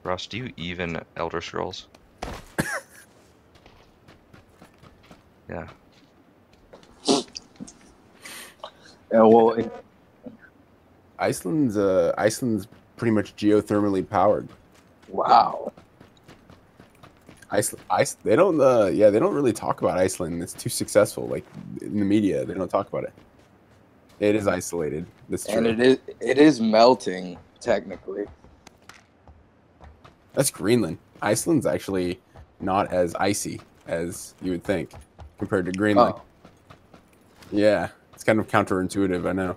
Ross, do you even Elder Scrolls? Yeah. Yeah, well, Iceland's pretty much geothermally powered. Wow. They don't really talk about Iceland. It's too successful. Like in the media, they don't talk about it. It is isolated. That's true. And it is melting technically. That's Greenland. Iceland's actually not as icy as you would think compared to Greenland. Oh. Yeah, it's kind of counterintuitive, I know.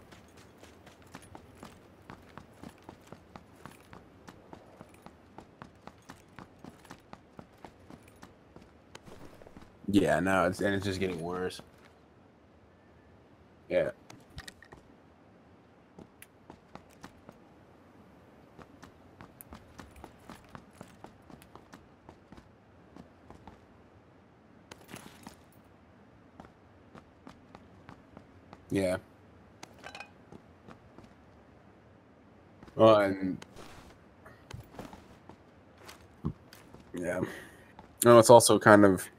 Yeah, no, it's just getting worse. Yeah. Yeah. Well, and yeah. No, it's also kind of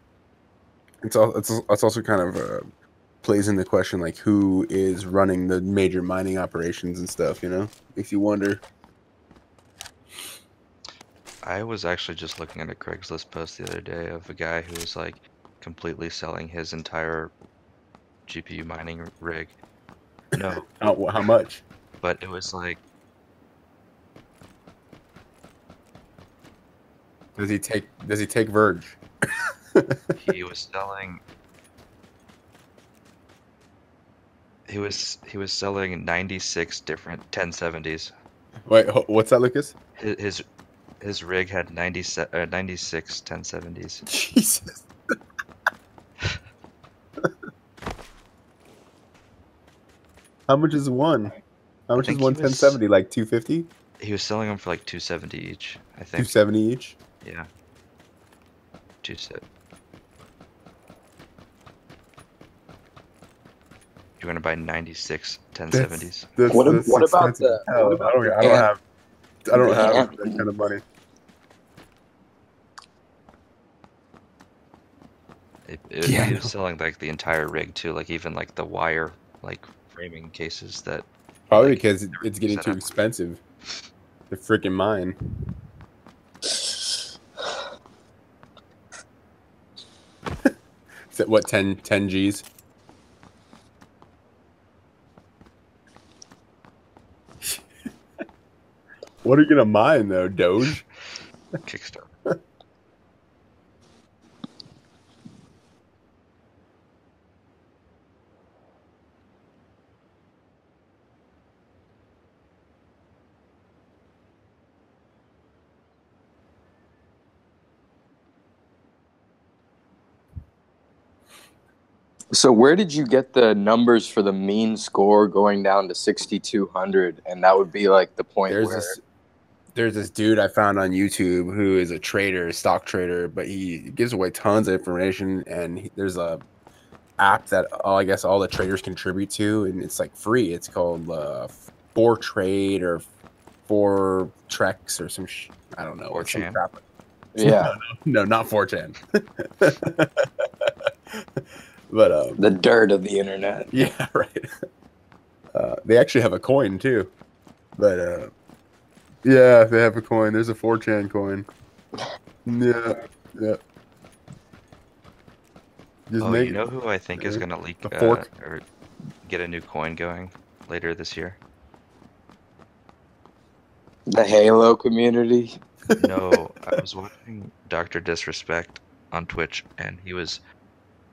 plays into question like who is running the major mining operations and stuff, you know? Makes you wonder. I was actually just looking at a Craigslist post the other day of a guy who was like completely selling his entire GPU mining rig. No. How much? But it was like... Does he take Verge? He was selling... He was selling 96 different 1070s. Wait, what's that, Lucas? His rig had 96 1070s. Jesus. How much is one? How much is one 1070? Like 250? He was selling them for like 270 each, I think. 270 each? Yeah. 270. You want to buy 96 1070s? What about the? I don't have that kind of money. He was selling like the entire rig too, like even like the wire, like framing cases that. Probably like, because it's getting too expensive. The freaking mine. What, 10 G's? What are you gonna mine though, Doge? Kickstarter. So where did you get the numbers for the mean score going down to 6,200? And that would be like the point There's this dude I found on YouTube who is a trader, stock trader, but he gives away tons of information. And there's a app that I guess all the traders contribute to, and it's like free. It's called 4Trade or 4Trex or some I don't know. 4chan. Yeah. No, not 4chan. But the dirt of the internet. Yeah, right. They actually have a coin too, but yeah, they have a coin. There's a 4chan coin. Yeah. You know who I think is gonna leak or get a new coin going later this year? The Halo community. No, I was watching Dr. Disrespect on Twitch, and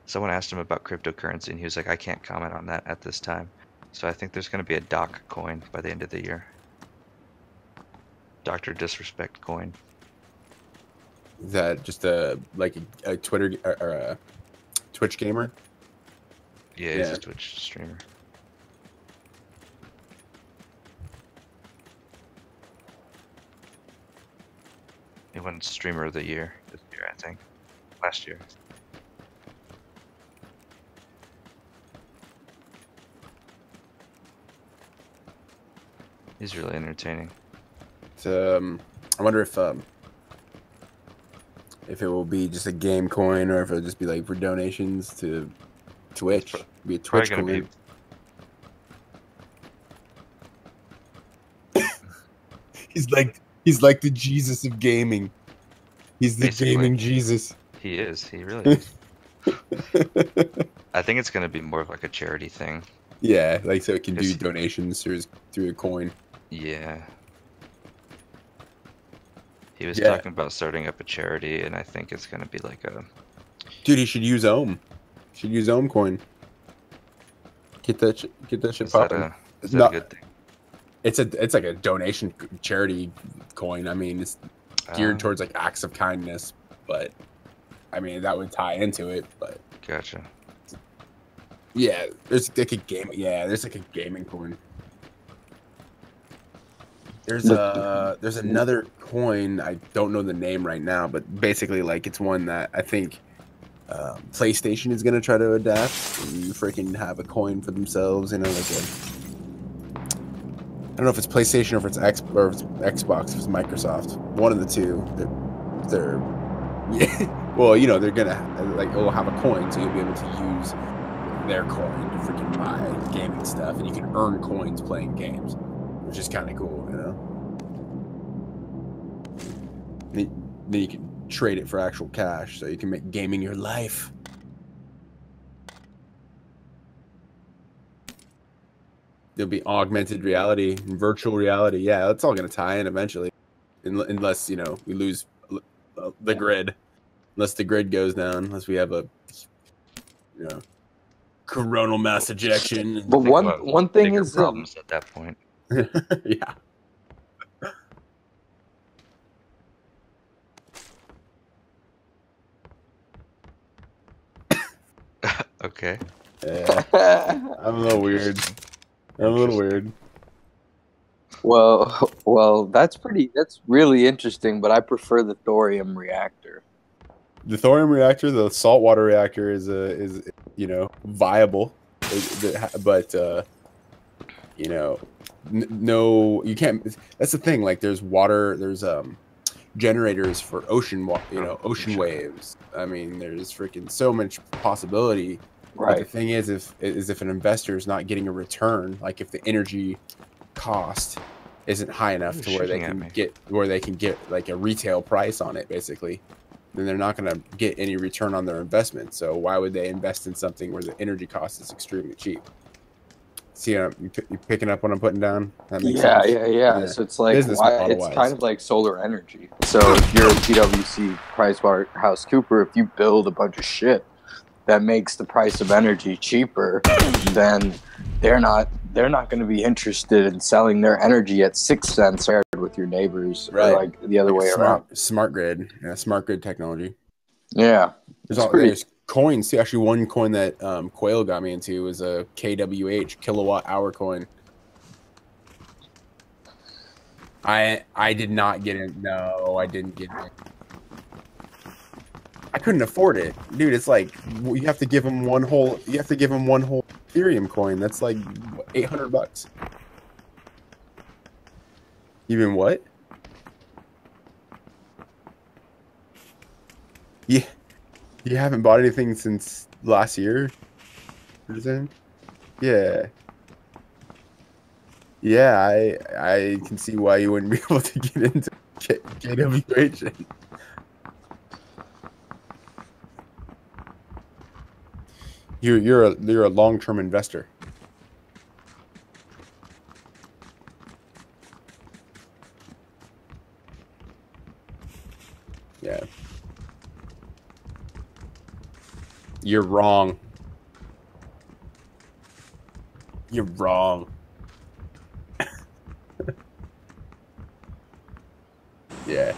someone asked him about cryptocurrency, and he was like, I can't comment on that at this time. So I think there's going to be a Doc coin by the end of the year. Dr. Disrespect coin. Is that just a Twitter or a Twitch gamer? Yeah, he's a Twitch streamer. He won Streamer of the Year this year, I think. Last year. He's really entertaining. I wonder if it will be just a game coin or if it'll just be like for donations to Twitch. Be a Twitch coin. He's like the Jesus of gaming. He's the gaming Jesus. He is. He really is. I think it's going to be more of like a charity thing. Yeah, like so it can do donations through a coin. Yeah. He was talking about starting up a charity, and I think it's going to be like a... Dude, he should use Ohm. Should use Ohm coin. Get that shit popping. Is that a good thing? It's like a donation charity coin. I mean, it's geared towards like acts of kindness, but I mean that would tie into it. But gotcha. Yeah, there's like a game. Yeah, there's like a gaming coin. There's another coin. I don't know the name right now, but basically like it's one that I think PlayStation is gonna try to adapt and freaking have a coin for themselves. You know, like I don't know if it's PlayStation or if it's Xbox, if it's Microsoft. One of the two. They're yeah. Well, you know, they're gonna it'll have a coin, so you'll be able to use their coin to freaking buy gaming stuff, and you can earn coins playing games, which is kind of cool, you know. Then you can trade it for actual cash, so you can make gaming your life. There'll be augmented reality and virtual reality. Yeah, that's all going to tie in eventually, unless, you know, we lose the grid, unless the grid goes down, unless we have a, you know, coronal mass ejection. But one thing is problems at that point. Yeah. Okay. Yeah. I'm a little weird. Well, that's really interesting, but I prefer the thorium reactor. The thorium reactor, the saltwater reactor is you know, viable, but you know, no, you can't. That's the thing. Like, there's generators for ocean waves. I mean, there's freaking so much possibility. Right. But the thing is, if an investor is not getting a return, like if the energy cost isn't high enough to where they can get like a retail price on it, basically, then they're not going to get any return on their investment. So why would they invest in something where the energy cost is extremely cheap? See, you picking up what I'm putting down? That makes sense. Yeah. So it's like it's kind of like solar energy. So if you're a PwC PricewaterhouseCoopers, if you build a bunch of shit that makes the price of energy cheaper, then they're not going to be interested in selling their energy at 6 cents with your neighbors, or like the other way around. Smart grid, smart grid technology. Yeah, there's coins too. Actually, one coin that Quail got me into was a KWH, kilowatt hour coin. I did not get it. No, I didn't get it. I couldn't afford it, dude. It's like you have to give them one whole. You have to give them one whole Ethereum coin. That's like $800. Even what? Yeah, you haven't bought anything since last year. What is it? Yeah. Yeah, I can see why you wouldn't be able to get into KWH. You're a long-term investor. Yeah. You're wrong. You're wrong. Yeah.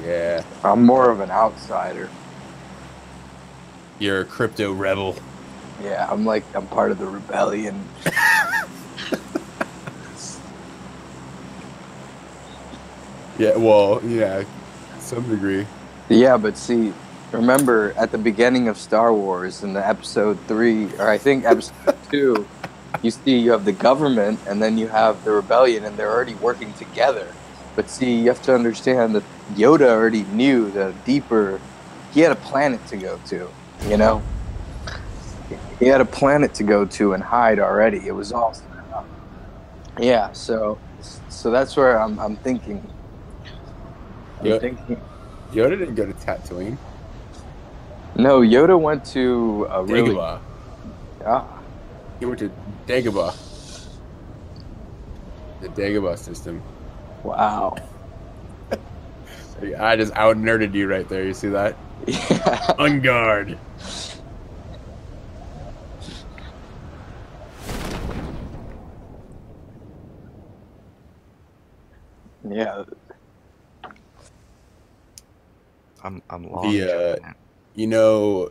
Yeah. I'm more of an outsider. You're a crypto rebel. Yeah, I'm part of the rebellion. Yeah, well, yeah, to some degree. Yeah, but see, remember at the beginning of Star Wars in the episode 3, or I think episode 2, you have the government and then you have the rebellion, and they're already working together. But see, you have to understand that Yoda already knew he had a planet to go to, you know? He had a planet to go to and hide already. It was all set up. Yeah, so that's where I'm thinking. Yoda didn't go to Tatooine. No, Yoda went to a Dagobah. Ah. He went to Dagobah. The Dagobah system. Wow. I just out-nerded you right there. You see that? Yeah. On guard. Yeah. I'm long. You know,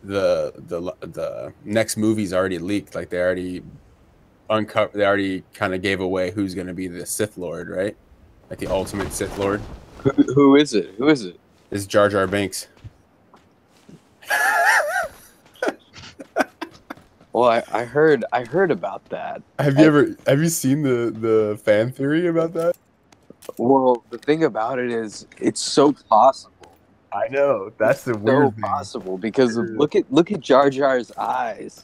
the next movie's already leaked. Like they already kind of gave away who's going to be the Sith Lord, right? Like the ultimate Sith Lord. Who is it? Who is it? It's Jar Jar Binks. Well, I heard about that. Have you seen the fan theory about that? Well, the thing about it is, it's so possible. I know, that's the weird thing. Possible because look at Jar Jar's eyes.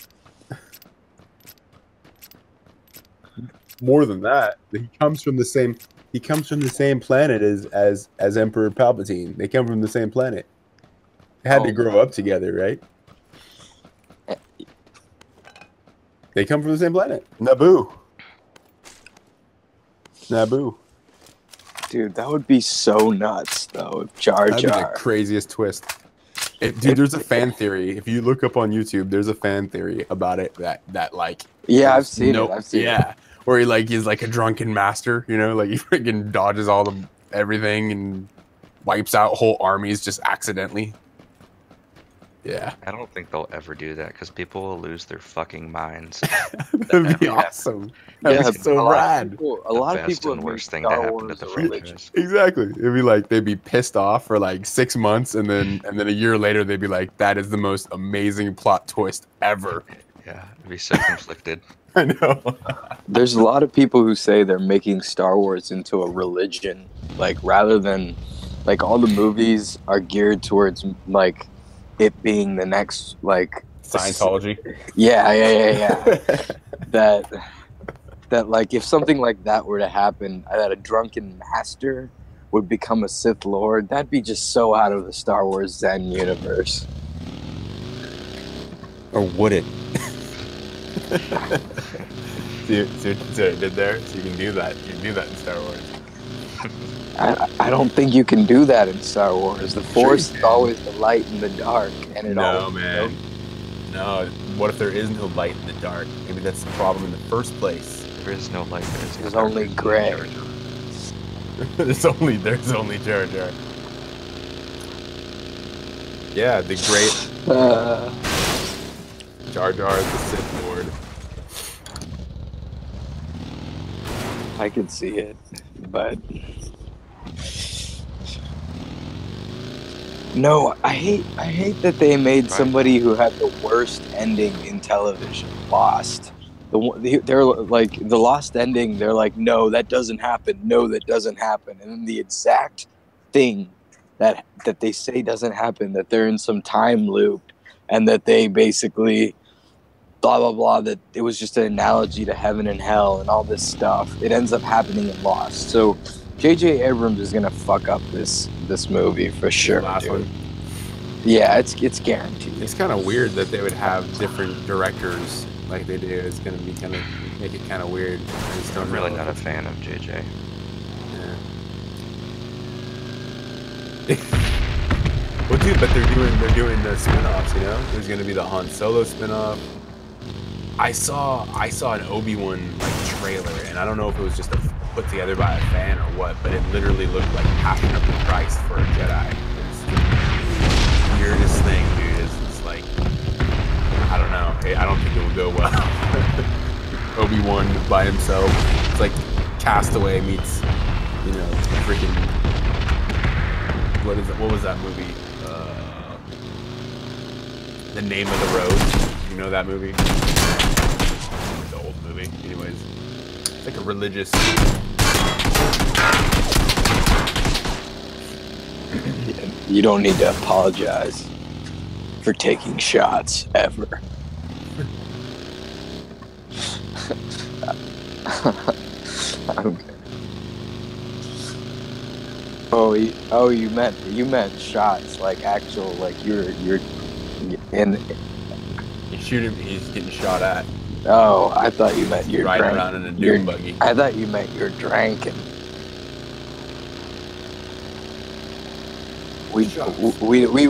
More than that, he comes from the same planet as Emperor Palpatine. They come from the same planet. They had to grow up together, right? They come from the same planet. Naboo. Dude, that would be so nuts, though. Jar Jar. That'd be the craziest twist. Dude, there's a fan theory. If you look up on YouTube, there's a fan theory about it that like. Yeah, I've seen it. Yeah, where he's like a drunken master. You know, like he freaking dodges everything and wipes out whole armies just accidentally. Yeah. I don't think they'll ever do that because people will lose their fucking minds. That'd be awesome. That'd be so rad. A lot of people and worst thing to happen to the franchise. Exactly. It'd be like they'd be pissed off for like 6 months, and then a year later they'd be like, "That is the most amazing plot twist ever." Yeah, it'd be self-inflicted. I know. There's a lot of people who say they're making Star Wars into a religion, like rather than like all the movies are geared towards like it being the next like Scientology. Yeah. that that like if something like that were to happen, that a drunken master would become a Sith Lord, that'd be just so out of the Star Wars Zen universe. Or would it? See what I did there? So you can do that. You can do that in Star Wars. I don't think you can do that in Star Wars. The Force you is can. always the light and the dark, and it No, always man. No. What if there is no light in the dark? Maybe that's the problem in the first place. There is no light. There's only gray. there's only Jar Jar. Yeah, the great Jar Jar, the Sith Lord. I could see it, but no, I hate that they made somebody who had the worst ending in television lost. They're like the lost ending. They're like, no, that doesn't happen. No, that doesn't happen. And then the exact thing that they say doesn't happen, that they're in some time loop, and that they basically blah blah blah, that it was just an analogy to heaven and hell and all this stuff. It ends up happening in Lost. So J.J. Abrams is gonna fuck up this movie for sure. Last dude. one. Yeah, it's guaranteed. It's kind of weird that they would have different directors like they do. It's gonna be kind of make it kind of weird. I just don't I'm really know. not a fan of JJ. Yeah. Well, dude, but they're doing the spin-offs, you know? There's gonna be the Han Solo spin-off. I saw an Obi-Wan like trailer, and I don't know if it was just put together by a fan or what, but it literally looked like Passion of the Christ for a Jedi. It's the weirdest thing, dude. It's like, I don't know. I don't think it will go well. Obi-Wan by himself. It's like Castaway meets, you know, freaking. What is it? What was that movie? The Name of the Road. You know that movie? The old movie. Anyways, it's like a religious. You don't need to apologize for taking shots ever. You meant shots, like actual, like you're in. You shoot him, he's getting shot at. Oh, I thought you meant you're riding around in a doom buggy. I thought you meant you're drinking. We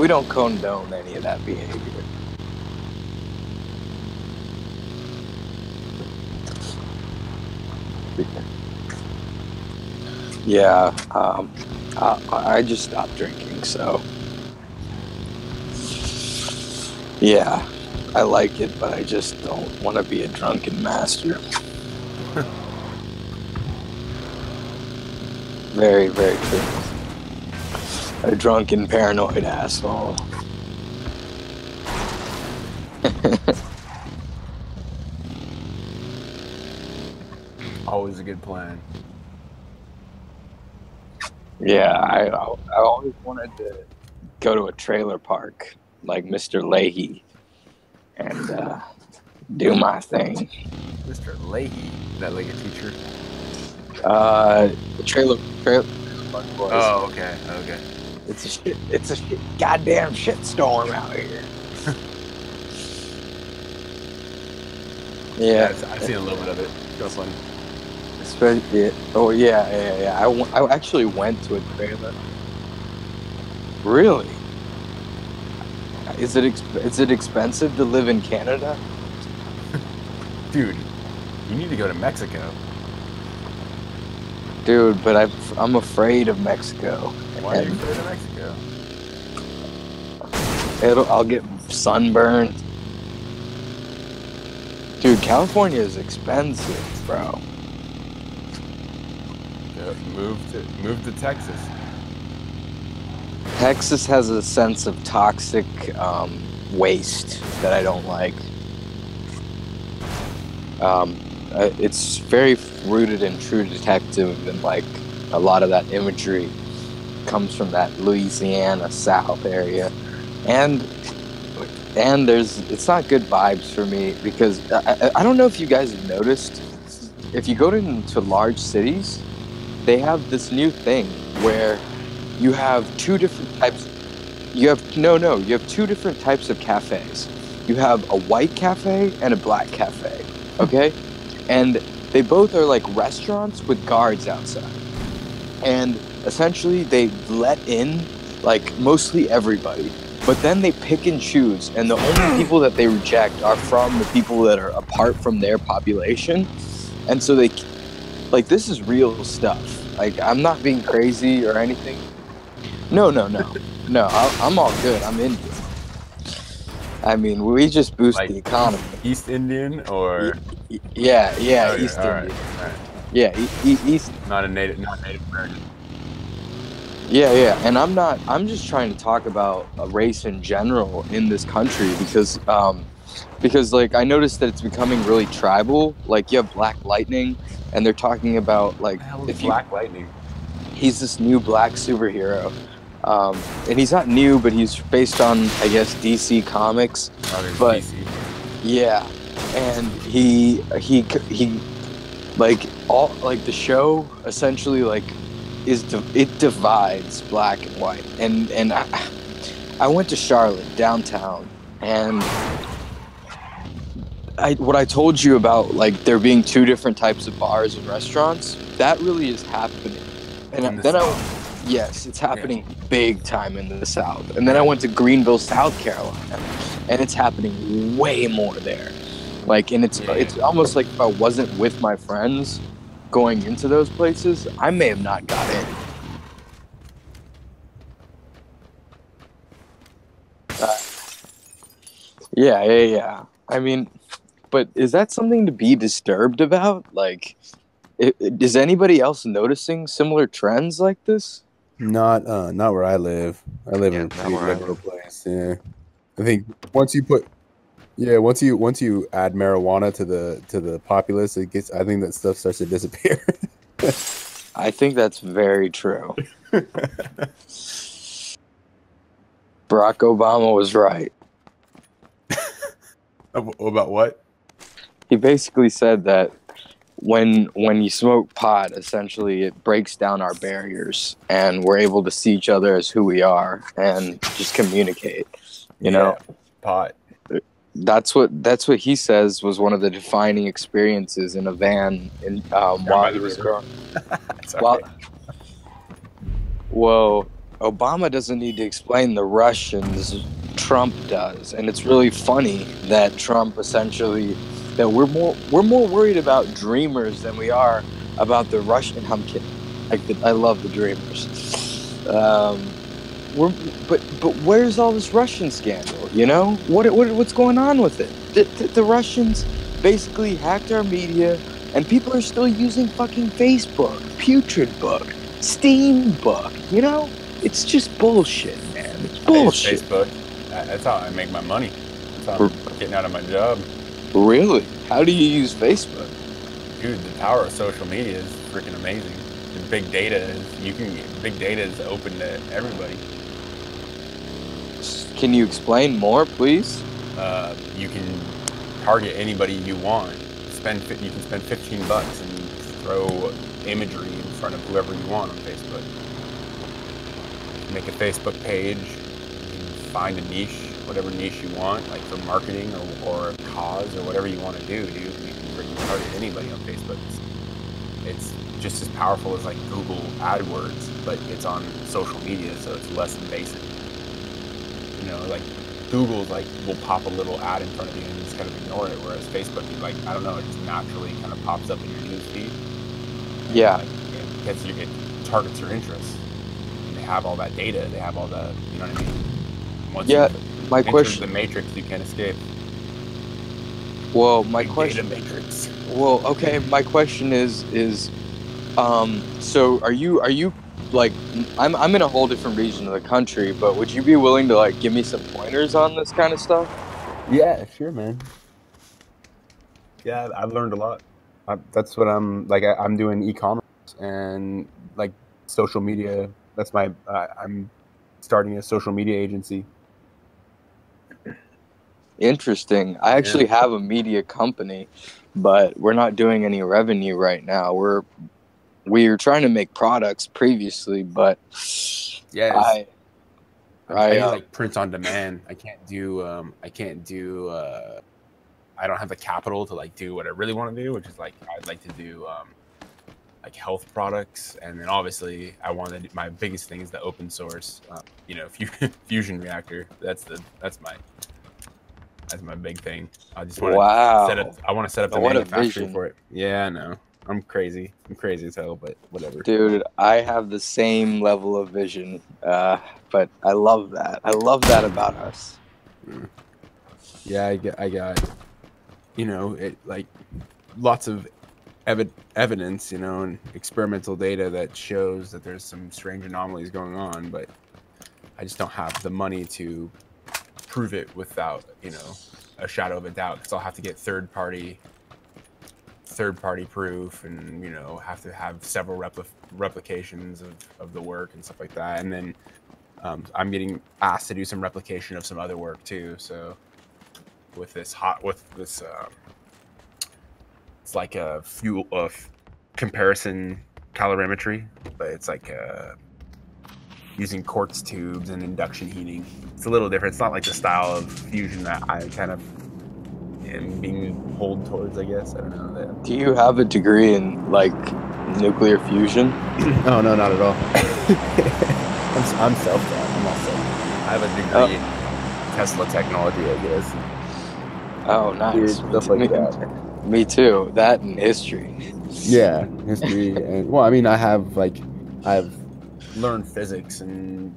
don't condone any of that behavior. Yeah, I just stopped drinking, so yeah, I like it, but I just don't want to be a drunken master. Very, very true. A drunken, paranoid asshole. Always a good plan. Yeah, I always wanted to go to a trailer park like Mr. Leahy and do my thing. Mr. Leahy, is that like a teacher? The trailer park boys. Oh, okay. It's a goddamn shitstorm out here. Yeah, I've seen a little bit of it. It's fun. Especially, yeah. I actually went to a trailer. Really? Is it expensive to live in Canada? Dude, you need to go to Mexico. Dude, but I'm afraid of Mexico. Why are you afraid of Mexico? I'll get sunburned. Dude, California is expensive, bro. Yeah, move to Texas. Texas has a sense of toxic waste that I don't like. It's very rooted in True Detective, and like a lot of that imagery comes from that Louisiana South area, and it's not good vibes for me because I don't know if you guys have noticed, if you go into large cities, they have this new thing where you have two different types. You have two different types of cafes. You have a white cafe and a black cafe. Okay, and they both are like restaurants with guards outside, and essentially they let in like mostly everybody, but then they pick and choose, and the only people that they reject are from the people that are apart from their population. And so they, like, this is real stuff. Like, I'm not being crazy or anything. No, I'm all good. I'm Indian. I mean, we just boost Like the economy. East Indian or Yeah, okay, East all right, Indian. all right. Yeah, East. Not Native American. Yeah, and I'm just trying to talk about a race in general in this country because like I noticed that it's becoming really tribal. Like you have Black Lightning, and they're talking about like What the hell is if you Black Lightning? he's this new black superhero, and he's not new, but he's based on I guess DC Comics. Oh, there's But DC. yeah, and he like all like the show essentially like it divides black and white, and I went to Charlotte downtown, and what I told you about like there being two different types of bars and restaurants, that really is happening. And then yes, it's happening big time in the South. And then I went to Greenville, South Carolina, and it's happening way more there. Like, and it's almost like if I wasn't with my friends going into those places, I may have not got in. Yeah. I mean, but is that something to be disturbed about? Like, is anybody else noticing similar trends like this? Not where I live. I live in a not pretty where I liberal live. place. Yeah, I think once you add marijuana to the populace, it gets. I think that stuff starts to disappear. I think that's very true. Barack Obama was right. About what? He basically said that when you smoke pot, essentially it breaks down our barriers and we're able to see each other as who we are and just communicate. You know, pot. that's what he says was one of the defining experiences in a van in while he was growing. Well, Obama doesn't need to explain the Russians. Trump does, and it's really funny that Trump essentially that we're more worried about dreamers than we are about the Russian. I'm kidding. I love the dreamers. But where's all this Russian scandal? You know what's going on with it? The Russians basically hacked our media, and people are still using fucking Facebook, Putrid Book, Steam Book. You know, it's just bullshit, man. It's bullshit. Facebook. That's how I make my money. That's how I'm getting out of my job. Really? How do you use Facebook? Dude, the power of social media is freaking amazing. The big data is open to everybody. Can you explain more, please? You can target anybody you want. You can spend $15 and throw imagery in front of whoever you want on Facebook. Make a Facebook page, find a niche, whatever niche you want, like for marketing or a cause or whatever you want to do, dude. You can freaking target anybody on Facebook. It's just as powerful as like Google AdWords, but it's on social media, so it's less invasive. You know, like Google will pop a little ad in front of you and just kind of ignore it, whereas Facebook, I don't know, it just naturally kind of pops up in your news feed. Yeah. It targets your interests. And they have all that data. They have all the, you know what I mean? Once my question. The matrix, you can't escape. Well, my question. Data matrix. Well, okay. My question is, so are you like, I'm in a whole different region of the country, but would you be willing to like give me some pointers on this kind of stuff? Yeah, sure, man. Yeah, I've learned a lot. That's what I'm like. I'm doing e-commerce and like social media. That's my. I'm starting a social media agency. Interesting. I actually have a media company, but we're not doing any revenue right now. We're trying to make products previously, but Yes. I do I like prints on demand. I don't have the capital to like do what I really want to do, which is like I'd like to do like health products, and then obviously I want to do, my biggest thing is the open source, fusion reactor. That's my big thing. I just want to set up. wow, I want to set up the what a manufacturing vision. for it. Yeah, I know. I'm crazy. I'm crazy as hell, but whatever. Dude, I have the same level of vision, but I love that. I love that about us. Yeah, I got it like lots of evidence, and experimental data that shows that there's some strange anomalies going on, but I just don't have the money to prove it without, a shadow of a doubt, because I'll have to get third party proof, and have to have several replications of the work and stuff like that, and then I'm getting asked to do some replication of some other work too. So with this it's like a fuel of comparison calorimetry, but it's like using quartz tubes and induction heating. It's a little different. It's not like the style of fusion that I kind of am being pulled towards, I guess. I don't know that. Do you have a degree in like nuclear fusion? Oh no, not at all. I'm self-taught. I'm not self-taught. I have a degree in Tesla technology, I guess. Oh, nice. Weird stuff like that. Me too. That and history. Yeah, history, and well, I mean, I've learned physics and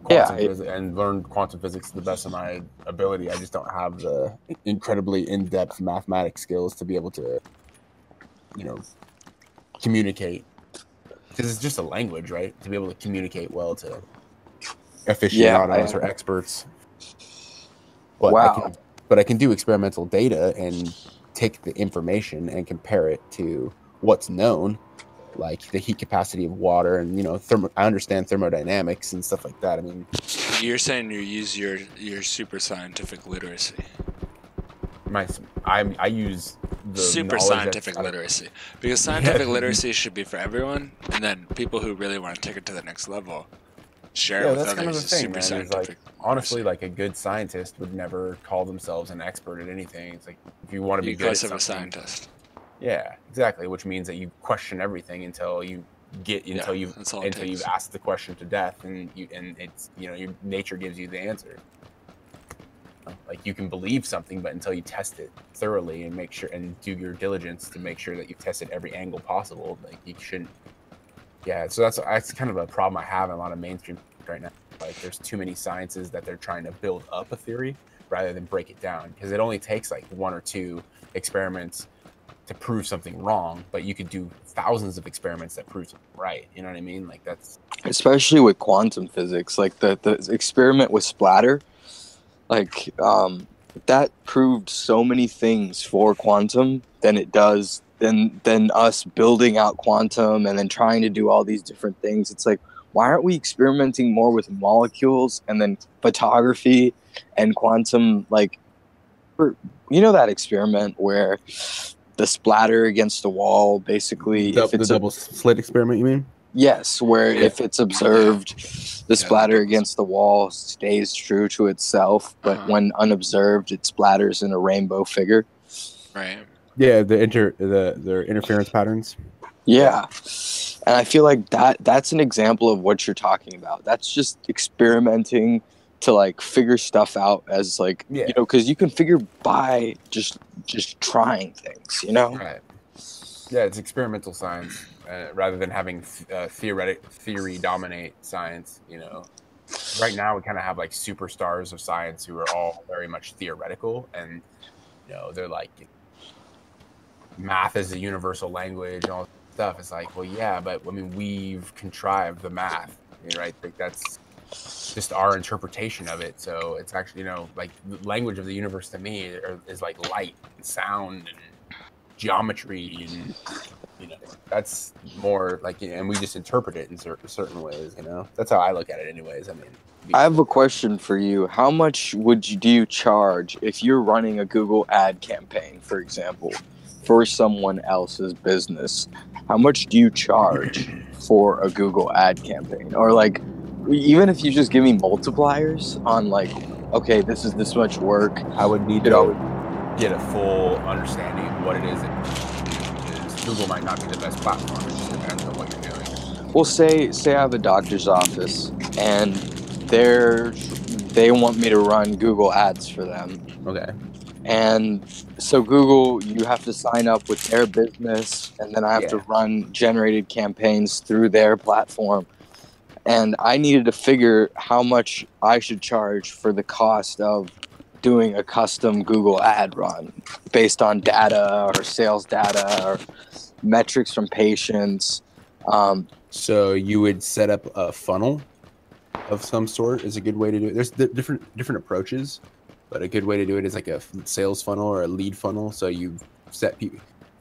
and learned quantum physics to the best of my ability. I just don't have the incredibly in-depth mathematics skills to be able to, communicate. Because it's just a language, right? To be able to communicate well to aficionados or experts. But wow. I can do experimental data and take the information and compare it to what's known, like the heat capacity of water, and I understand thermodynamics and stuff like that. I mean, You're saying you use your super scientific literacy. I use the Super scientific literacy, because scientific literacy should be for everyone, and then people who really want to take it to the next level share it with that's others. kind of the thing, super man. scientific. Honestly, like a good scientist would never call themselves an expert at anything. It's like if you want to be good at something, a scientist. Yeah, exactly. Which means that you question everything until you've asked the question to death, and it's your nature gives you the answer. Like you can believe something, but until you test it thoroughly and make sure and do your diligence to make sure that you've tested every angle possible, like you shouldn't. Yeah, so that's kind of a problem I have in a lot of mainstream right now. Like there's too many sciences that they're trying to build up a theory rather than break it down, because it only takes like one or two experiments to prove something wrong, but you could do thousands of experiments that prove something right. You know what I mean? Like that's especially with quantum physics, like the experiment with splatter, like that proved so many things for quantum than us building out quantum and then trying to do all these different things. It's like, why aren't we experimenting more with molecules and then photography and quantum? Like, that experiment where the splatter against the wall, basically, the double slit experiment, you mean? Yes, where if it's observed, the splatter against the wall stays true to itself, but when unobserved, it splatters in a rainbow figure. Right. Yeah, their interference patterns. Yeah. And I feel like that's an example of what you're talking about. That's just experimenting to like figure stuff out as like, because you can figure by just trying things, Right. Yeah, it's experimental science rather than having theory dominate science. Right now we kind of have like superstars of science who are all very much theoretical, and they're like math is a universal language and all that stuff. It's like, well, yeah, but I mean, we've contrived the math, right? Like that's just our interpretation of it. So it's actually, like the language of the universe to me is like light and sound and geometry, and that's more like, and we just interpret it in certain ways. That's how I look at it anyways. I mean, I have a question for you. How much do you charge if you're running a Google ad campaign, for example, for someone else's business? How much do you charge for a Google ad campaign? Or like, even if you just give me multipliers on like, okay, this is this much work. I would need You know, to get a full understanding of what it is that you do, because Google might not be the best platform. It just depends on what you're doing. well, say I have a doctor's office and they want me to run Google ads for them. Okay. And so Google, you have to sign up with their business, and then I have to Yeah. run generated campaigns through their platform. And I needed to figure how much I should charge for the cost of doing a custom Google ad run based on data or sales data or metrics from patients. So you would set up a funnel of some sort is a good way to do it. There's different approaches, but a good way to do it is like a sales funnel or a lead funnel. So you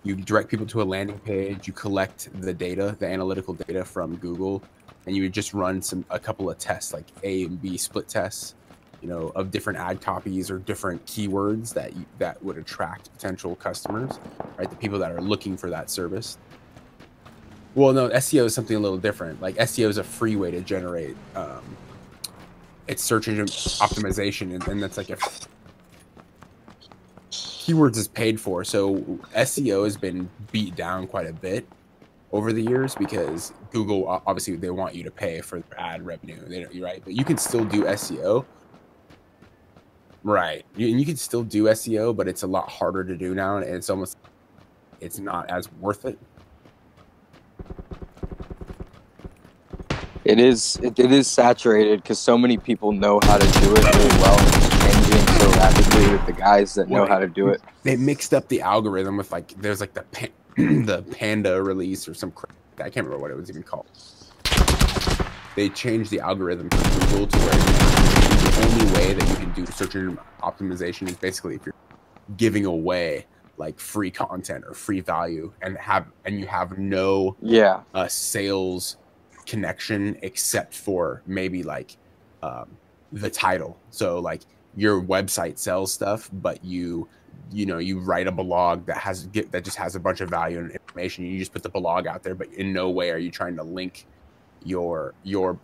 you direct people to a landing page, you collect the data, the analytical data from Google, and you would just run a couple of tests, like A and B split tests, you know, of different ad copies or different keywords that would attract potential customers, right? The people that are looking for that service. Well, no, SEO is something a little different. Like SEO is a free way to generate. It's search engine optimization, and that's like keywords is paid for. So SEO has been beat down quite a bit over the years because Google obviously they want you to pay for their ad revenue. They don't, right? But you can still do SEO, right? You can still do SEO, but it's a lot harder to do now, and it's not as worth it. It is saturated because so many people know how to do it really well, and it's changing so rapidly with the guys that know how to do it. They mixed up the algorithm with like there's like the Panda release or some I can't remember what it was even called. They changed the algorithm for Google to where the only way that you can do search engine optimization is basically if you're giving away like free content or free value and you have no sales connection except for maybe like the title. So like your website sells stuff, but you write a blog that just has a bunch of value and information. You just put the blog out there, but in no way are you trying to link your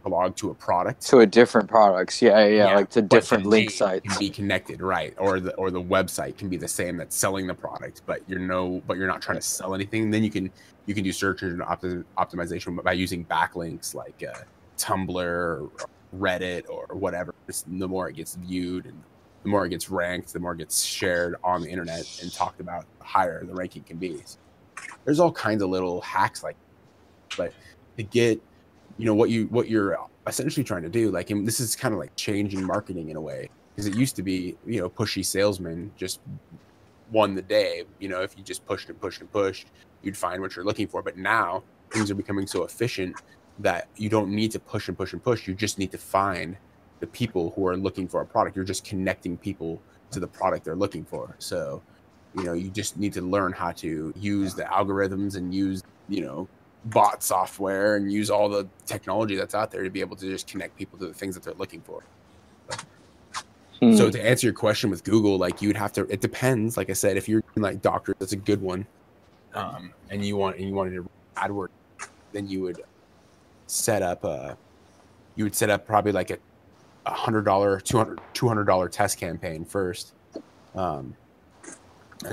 blog to a product, to a different products. Yeah, like to different link sites can be connected, right? Or the website can be the same that's selling the product, but you're not trying to sell anything. Then you can do search engine optimization by using backlinks like Tumblr or Reddit or whatever. The more it gets viewed and the more it gets ranked, the more it gets shared on the internet and talked about, the higher the ranking can be. So there's all kinds of little hacks like, but to get what you're essentially trying to do, like, and this is kind of like changing marketing in a way, because it used to be pushy salesmen just won the day. If you just pushed and pushed and pushed, you'd find what you're looking for. But now things are becoming so efficient that you don't need to push and push and push. You just need to find the people who are looking for a product. You're just connecting people to the product they're looking for. So you just need to learn how to use the algorithms and use bot software and use all the technology that's out there to be able to just connect people to the things that they're looking for. So to answer your question with Google, like you'd have to, it depends. Like I said, if you're like doctor, that's a good one. And you wanted to AdWords, then you would set up probably like a $100, $200 test campaign first. And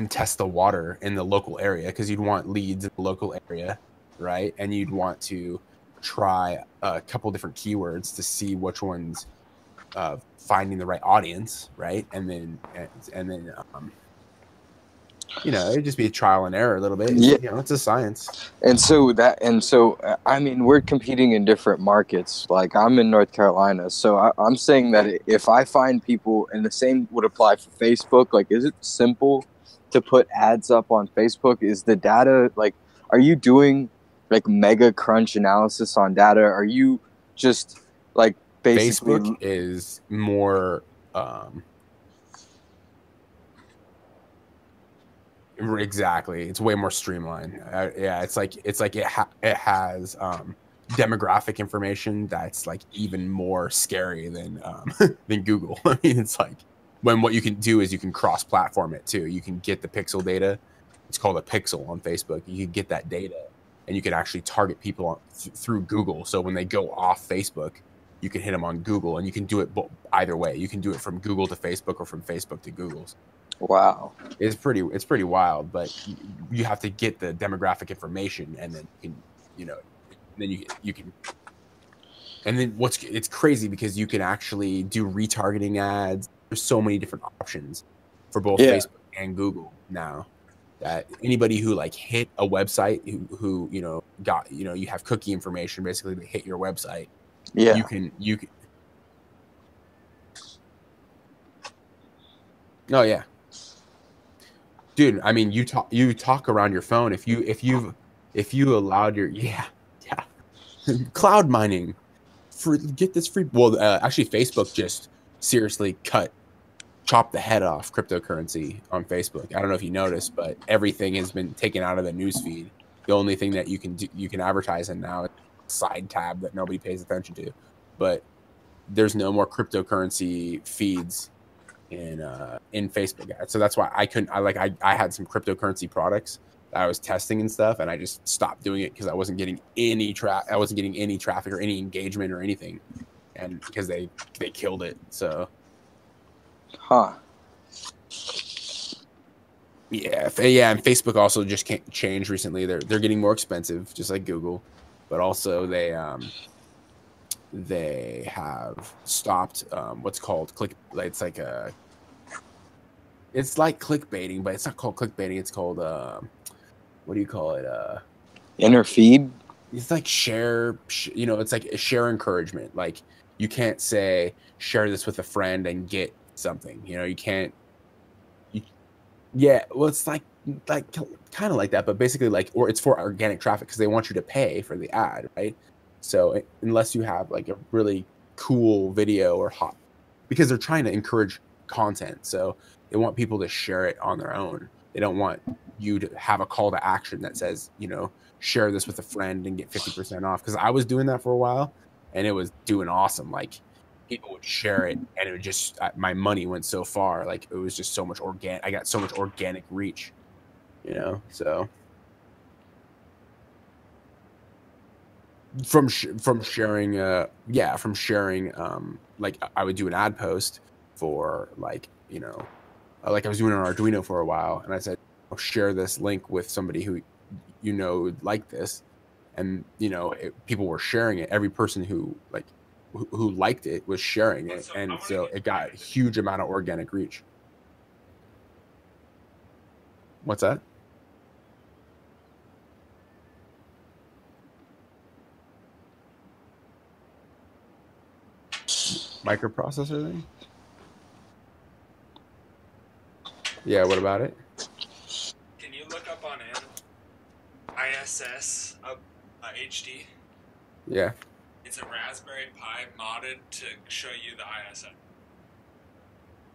test the water in the local area, because you'd want leads in the local area, right? And you'd want to try a couple different keywords to see which ones finding the right audience, right? And then it'd just be a trial and error a little bit. It's a science. And so I mean, we're competing in different markets. Like I'm in North Carolina, so I'm saying that if I find people, and the same would apply for Facebook, like is it simple to put ads up on Facebook? Is the data like, are you doing like mega crunch analysis on data? Are you just like basically Facebook is more exactly, it's way more streamlined. It's like it has demographic information that's like even more scary than than Google. I mean, it's like when what you can do is you can cross-platform it too. You can get the pixel data. It's called a pixel on Facebook. You can get that data, and you can actually target people through Google. So when they go off Facebook, you can hit them on Google, and you can do it either way. You can do it from Google to Facebook or from Facebook to Google's. Wow. It's pretty wild, but you have to get the demographic information, and then you can, you know, then you can, and then it's crazy because you can actually do retargeting ads. There's so many different options for both Facebook and Google now, that anybody who like hit a website who you know got, you know, you have cookie information, basically they hit your website. Yeah. You can. Oh yeah, dude. I mean, you talk around your phone. If you allowed your cloud mining get this free. Well, actually, Facebook just seriously chopped the head off cryptocurrency on Facebook. I don't know if you noticed, but everything has been taken out of the news feed. The only thing that you can advertise in now is a side tab that nobody pays attention to. But there's no more cryptocurrency feeds in Facebook ads. So that's why I had some cryptocurrency products that I was testing and stuff, and I just stopped doing it because I wasn't getting any traffic or any engagement or anything, and because they killed it. So Huh. Yeah, and Facebook also just changed recently. They're getting more expensive, just like Google, but also they have stopped what's called click. It's like clickbaiting, but it's not called clickbaiting. It's called what do you call it? Inner feed. It's like you know, it's like a share encouragement. Like you can't say share this with a friend and get something. You know, you can't. Yeah, well, it's like kind of like that, but basically or it's for organic traffic because they want you to pay for the ad, right? So unless you have like a really cool video or hot, because they're trying to encourage content, so they want people to share it on their own. They don't want you to have a call to action that says, you know, share this with a friend and get 50% off. Because I was doing that for a while, and it was doing awesome. Like people would share it, and it would just my money went so far. Like it was just so much organic. I got so much organic reach, you know. So from sharing, like I would do an ad post for like, you know, like I was doing an Arduino for a while, and I said, I'll share this link with somebody who you know would like this, and you know people were sharing it. Every person who liked it was sharing it, and so it got a huge amount of organic reach. What's that? Microprocessor thing? Yeah, what about it? Can you look up on ISS HD? Yeah. It's a Raspberry Pi modded to show you the ISS.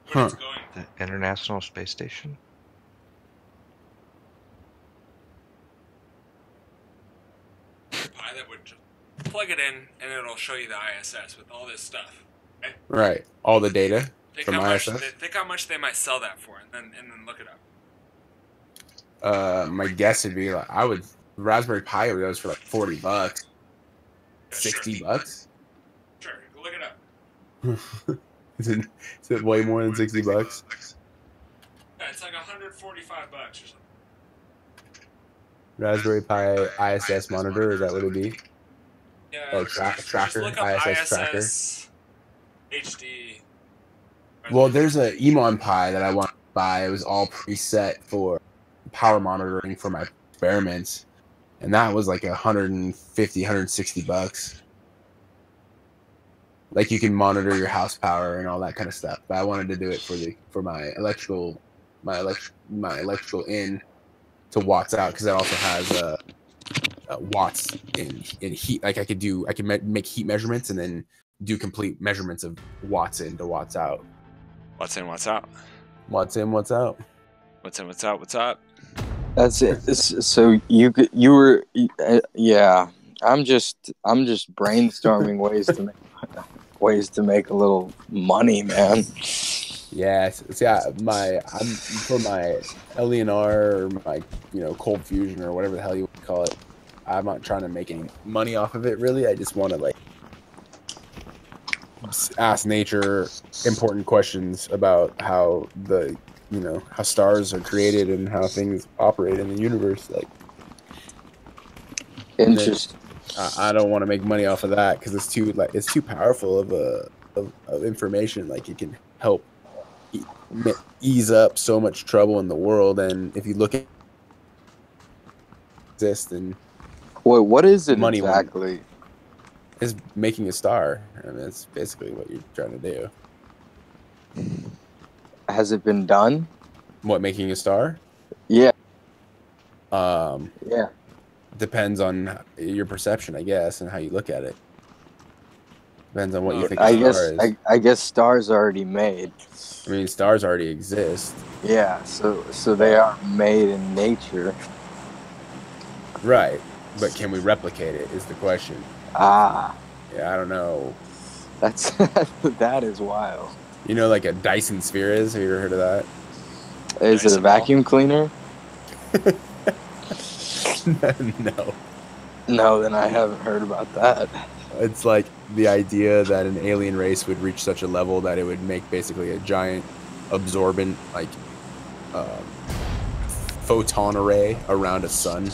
Huh. It's going The International Space Station? Pi that would just plug it in and it'll show you the ISS with all this stuff. Okay? Right. All the data Think from how ISS. think how much they might sell that for, and then look it up. My guess would be like Raspberry Pi goes for like $40, Yeah, $60. Sure, look it up. Is it way more than $60? Yeah, it's like $145 or something. Raspberry Pi ISS monitor, is that what it'd be? Yeah. Oh, Just tracker, look up ISS tracker. HD. Well, there's a Emon Pi that I want to buy. It was all preset for power monitoring for my experiments, and that was like $150, $160. Like you can monitor your house power and all that kind of stuff. But I wanted to do it for my electrical in to watts out, because it also has watts in heat. Like I can make heat measurements and then do complete measurements of watts in to watts out. What's in, what's out? Watts in, watts out. What's in, what's out? What's up? That's it. So you were, yeah. I'm just brainstorming ways to make a little money, man. Yeah, I'm for my LENR or my cold fusion or whatever the hell you want to call it. I'm not trying to make any money off of it really. I just want to like ask nature important questions about how how stars are created and how things operate in the universe. Like, Interesting. I don't want to make money off of that because it's too powerful of information. Like, it can help ease up so much trouble in the world. And if you look at exist and what is it money exactly? Is making a star. I mean, that's basically what you're trying to do. Has it been done? What, making a star? Yeah. Yeah. Depends on your perception, I guess, and how you look at it. Depends on what you think a star is. I guess stars are already made. I mean, stars already exist. Yeah, so they are made in nature. Right. But can we replicate it is the question. Ah. Yeah, I don't know. That is wild. You know, like a Dyson sphere is? Have you ever heard of that? Is it a vacuum cleaner? No. No, then I haven't heard about that. It's like the idea that an alien race would reach such a level that it would make basically a giant absorbent, like, photon array around a sun,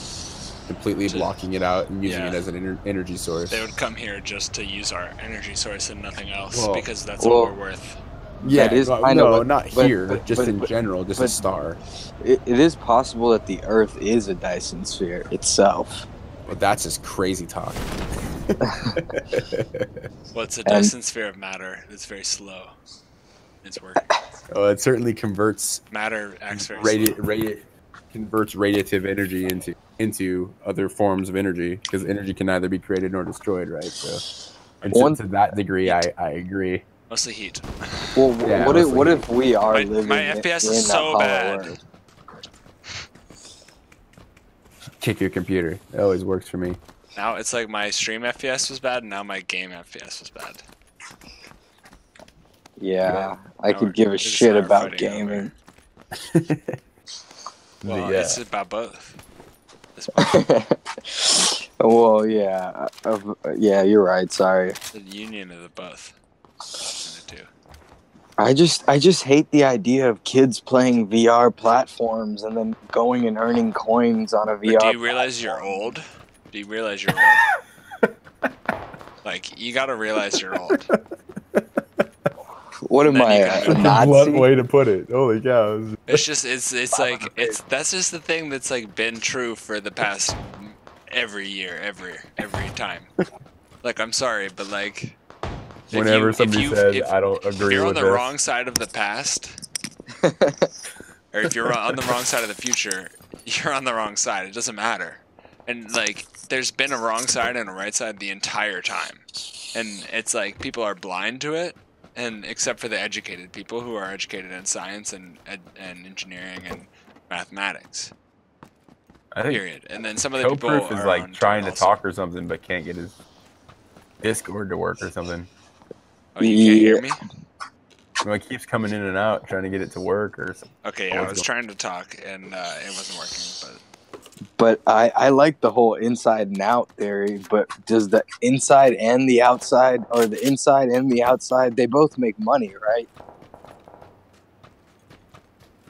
completely blocking it out and using it as an energy source. They would come here just to use our energy source and nothing else, because that's all we're worth. Yeah, that is not here, just in general, just a star. It is possible that the Earth is a Dyson sphere itself. But that's just crazy talk. Well, it's a Dyson sphere of matter. It's very slow. It's working. Well, it certainly converts matter. Acts very slow. Converts radiative energy into other forms of energy, because energy can neither be created nor destroyed, right? So, and to that degree, I agree. Mostly heat. Well, yeah, what if we are living my FPS is so bad. Earth? Kick your computer. It always works for me. Now it's like my stream FPS was bad, and now my game FPS was bad. Yeah, I could give a shit about gaming. Well, it's about both. Well, yeah, you're right. Sorry. The union of the both. I just hate the idea of kids playing VR platforms and then going and earning coins on a VR. Do you realize you're old? Do you realize you're old? Like, you gotta realize you're old. What am I, a Nazi? Blunt way to put it. Holy cow! It's just that's just the thing that's like been true for the past every year, every time. Like, I'm sorry, but like, whenever somebody says I don't agree with this, if you're on the wrong side of the past, or if you're on the wrong side of the future, you're on the wrong side. It doesn't matter. And like, there's been a wrong side and a right side the entire time, and it's like people are blind to it. And except for the educated people who are educated in science and engineering and mathematics, period. And then some of the people is like trying to talk or something, but can't get his Discord to work or something. Oh, you can't hear me? Well, it keeps coming in and out, trying to get it to work or something. Okay, yeah, I was trying to talk and it wasn't working, But I like the whole inside and out theory, but does the inside and the outside, or the inside and the outside, they both make money, right?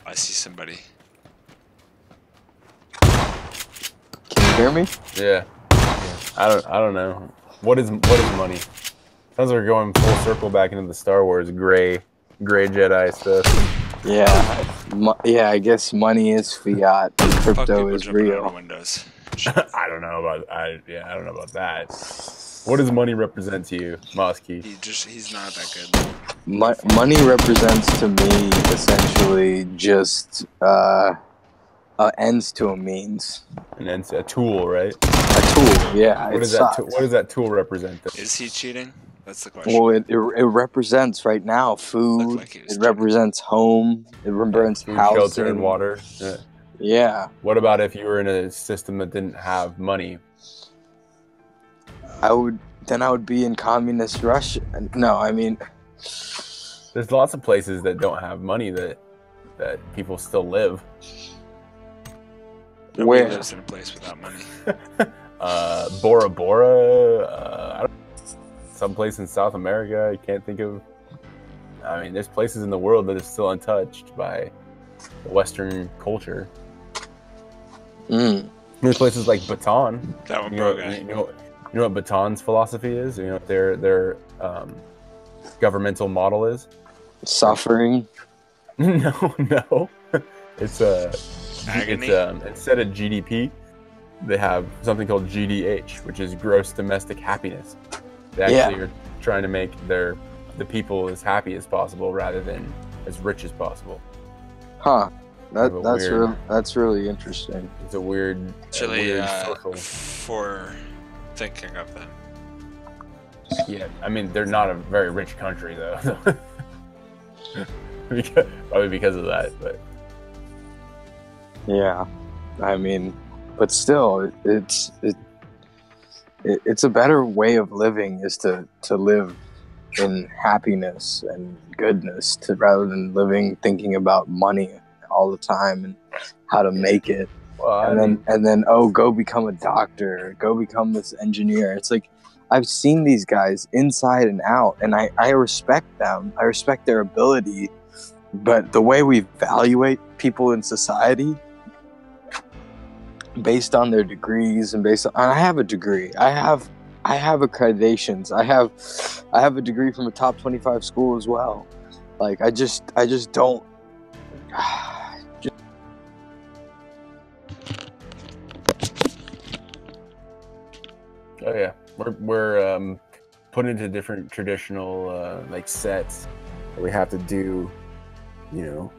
I see somebody. Can you hear me? Yeah. I don't know. What is money? Sounds like we're going full circle back into the Star Wars gray Jedi stuff. Yeah, I guess money is fiat and crypto is real. I don't know about that. What does money represent to you, Mosky? He's not that good. Money represents to me essentially just ends to a means. An ends, a tool, right? A tool, yeah. What does that tool represent? Though? Is he cheating? That's the question. Well, it represents right now food. It represents home. It represents housing, shelter, and water. Yeah. What about if you were in a system that didn't have money? I would be in communist Russia. No, I mean, There's lots of places that don't have money that people still live. Nobody where? lives in a place without money. Bora Bora, someplace in South America. I can't think of. I mean, there's places in the world that are still untouched by the Western culture. Mm. There's places like Bhutan. That one, You bro, know, guy. you know what Bhutan's philosophy is? You know what their governmental model is? Suffering. No. It's Agony. instead of GDP, they have something called GDH, which is gross domestic happiness. They actually are trying to make the people as happy as possible rather than as rich as possible. Huh. Weird- That's really interesting. It's a weird, It's really social. for thinking of them. Yeah, I mean they're not a very rich country though. Probably because of that, but Yeah, I mean, but still, it's a better way of living is to live in happiness and goodness rather than living thinking about money all the time and how to make it. well, And then go become a doctor, go become this engineer. It's like I've seen these guys inside and out, and I respect them. I respect their ability, but the way we evaluate people in society based on their degrees and I have a degree. I have accreditations. I have a degree from a top 25 school as well. Like I just don't. Oh yeah, we're put into different traditional like sets. We have to do, you know,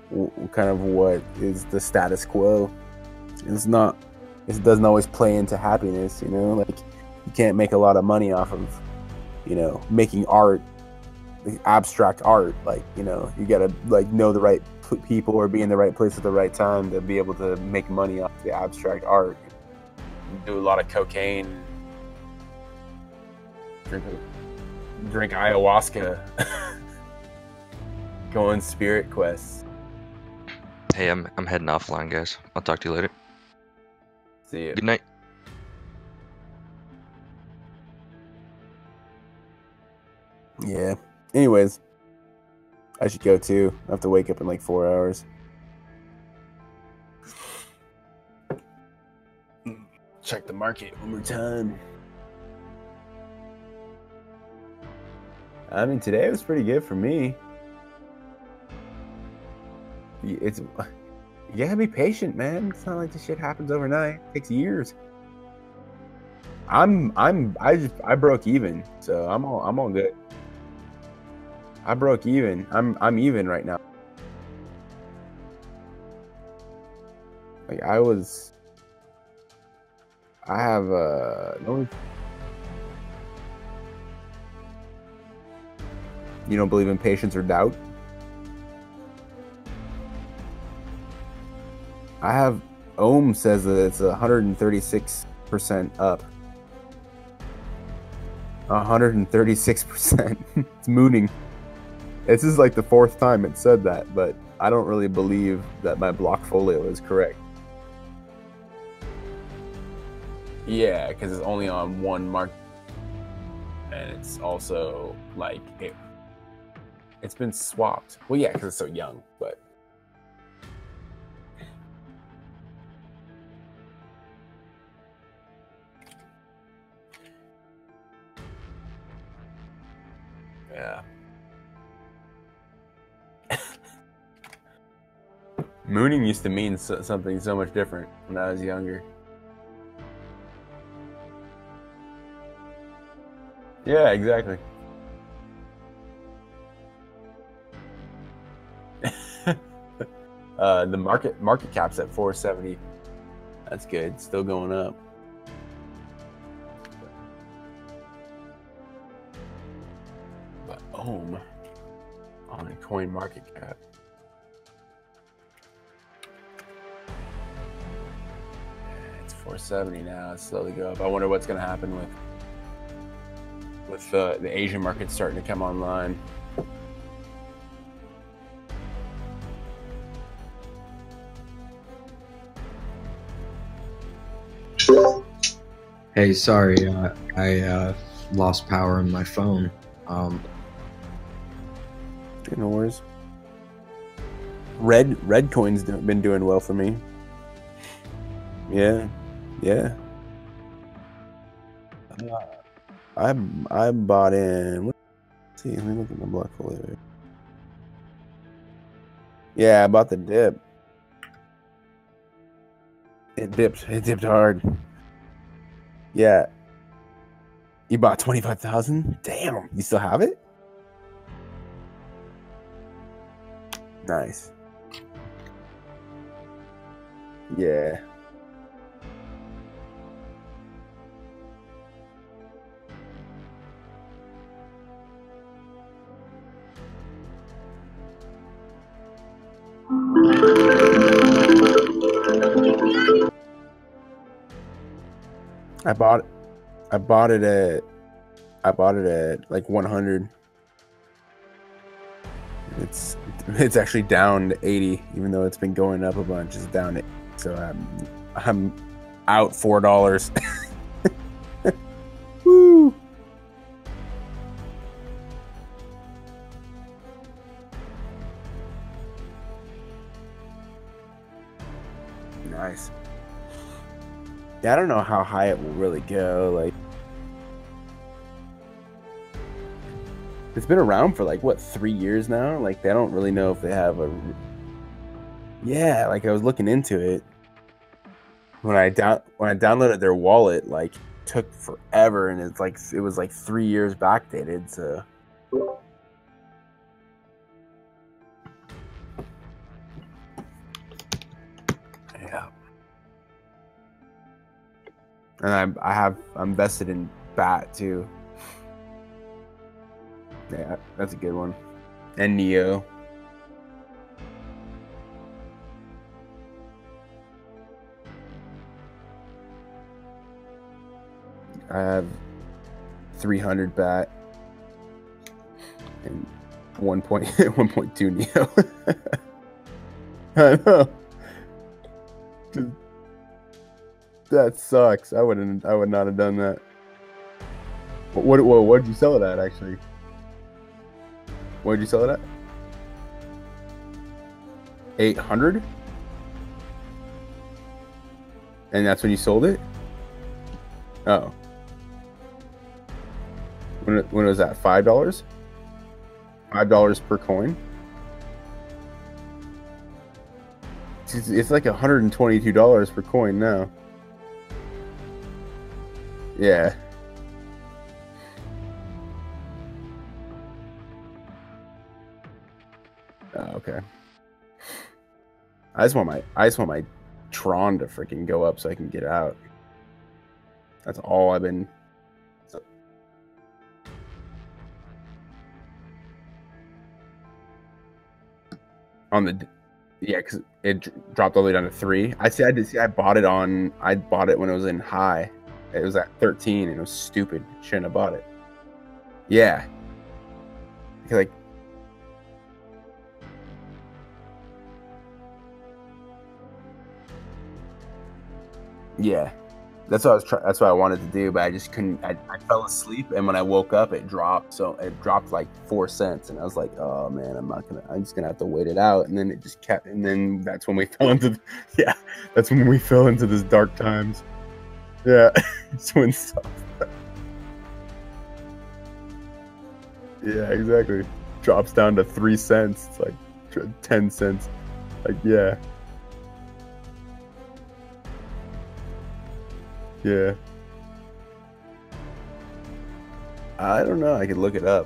kind of what is the status quo. It's not. It doesn't always play into happiness. You know, like you can't make a lot of money off of, you know, making art, like abstract art. Like, you know, you gotta like know the right people or be in the right place at the right time to be able to make money off the abstract art. Do a lot of cocaine. Drink ayahuasca. Go on spirit quests. Hey, I'm heading offline, guys. I'll talk to you later. See ya. Good night. Yeah. Anyways, I should go too. I have to wake up in like 4 hours. Check the market one more time. I mean, today was pretty good for me. You gotta be patient, man. It's not like this shit happens overnight. It takes years. I broke even, so I'm all good. I broke even. I'm even right now. Like I have no. You don't believe in patience or doubt? I have Ohm says that it's 136% up. 136%. It's mooning. This is like the fourth time it said that, but I don't really believe that my block folio is correct. Yeah, because it's only on one market, and it's also like it's been swapped. Well, yeah, because it's so young, but. Yeah. Mooning used to mean something so much different when I was younger. Yeah, exactly. The market cap's at 470. That's good. Still going up. But Ohm on a coin market cap. It's 470 now. It's slowly go up. I wonder what's going to happen with with the Asian market starting to come online. Hey, sorry, I lost power on my phone. No worries. Red coin's been doing well for me. Yeah. I bought in. Let's see, let me look at my block folio. Yeah, I bought the dip. It dipped hard. Yeah. You bought 25,000? Damn, you still have it? Nice. Yeah. I bought it at like 100. It's actually down to 80, even though it's been going up a bunch. It's down to 80, so I'm out $4. Woo! Nice. Yeah, I don't know how high it will really go. Like, it's been around for like what, 3 years now. Like, they don't really know if they have a. Yeah, like I was looking into it when I downloaded their wallet. Like, it took forever, and it was like 3 years backdated. So. Yeah. And I'm invested in BAT too. Yeah, that's a good one. And Neo. I have 300 BAT and 1.2 Neo. I know. That sucks. I would not have done that. What did you sell it at, actually? What did you sell it at? 800? And that's when you sold it? Oh. When was that? $5? $5 per coin? It's like $122 per coin now. Yeah. Oh, okay. I just want my Tron to freaking go up so I can get out. That's all I've been. On the, yeah, because it dropped all the way down to 3. I bought it when it was in high. It was at 13 and it was stupid. Shouldn't have bought it. Yeah. Like, yeah. That's what that's what I wanted to do, but I just couldn't. I fell asleep, and when I woke up, it dropped. So it dropped like 4 cents, and I was like, "Oh man, I'm just gonna have to wait it out." And then it just kept. And then that's when we fell into. Yeah, that's when we fell into this dark times. Yeah, it's when stuff. Yeah, exactly. Drops down to 3 cents. It's like 10 cents. Like, yeah. Yeah. I don't know. I could look it up.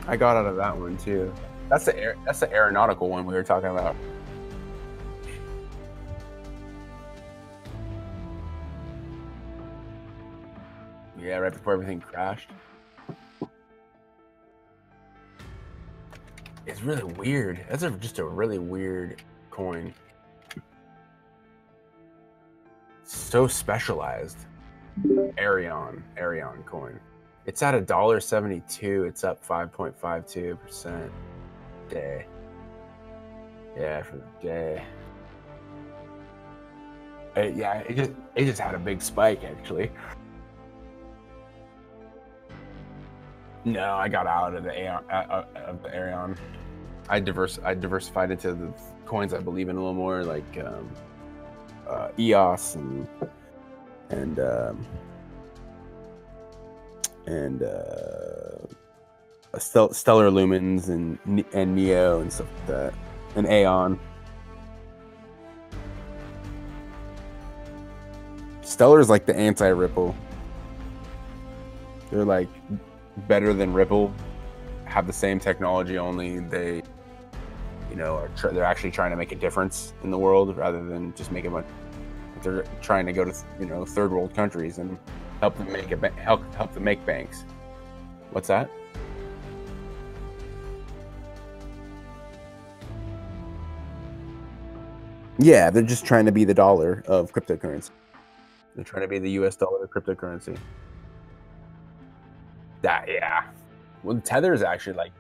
I got out of that one too. That's the aeronautical one we were talking about. Yeah, right before everything crashed. It's really weird. That's just a really weird coin. So specialized. Arion coin. It's at $1.72. It's up 5.52% day. Yeah, for the day. It just had a big spike actually. No, I got out of the Aeon. I diversified into the coins I believe in a little more, like EOS and Stellar Lumens and Neo and stuff like that, and Aeon. Stellar is like the anti-Ripple. They're like better than Ripple, have the same technology, only they, they're actually trying to make a difference in the world rather than just make a bunch. They're trying to go to third world countries and help them make banks. What's that? Yeah, they're just trying to be the dollar of cryptocurrency. They're trying to be the US dollar of cryptocurrency. Yeah. Well, Tether's actually like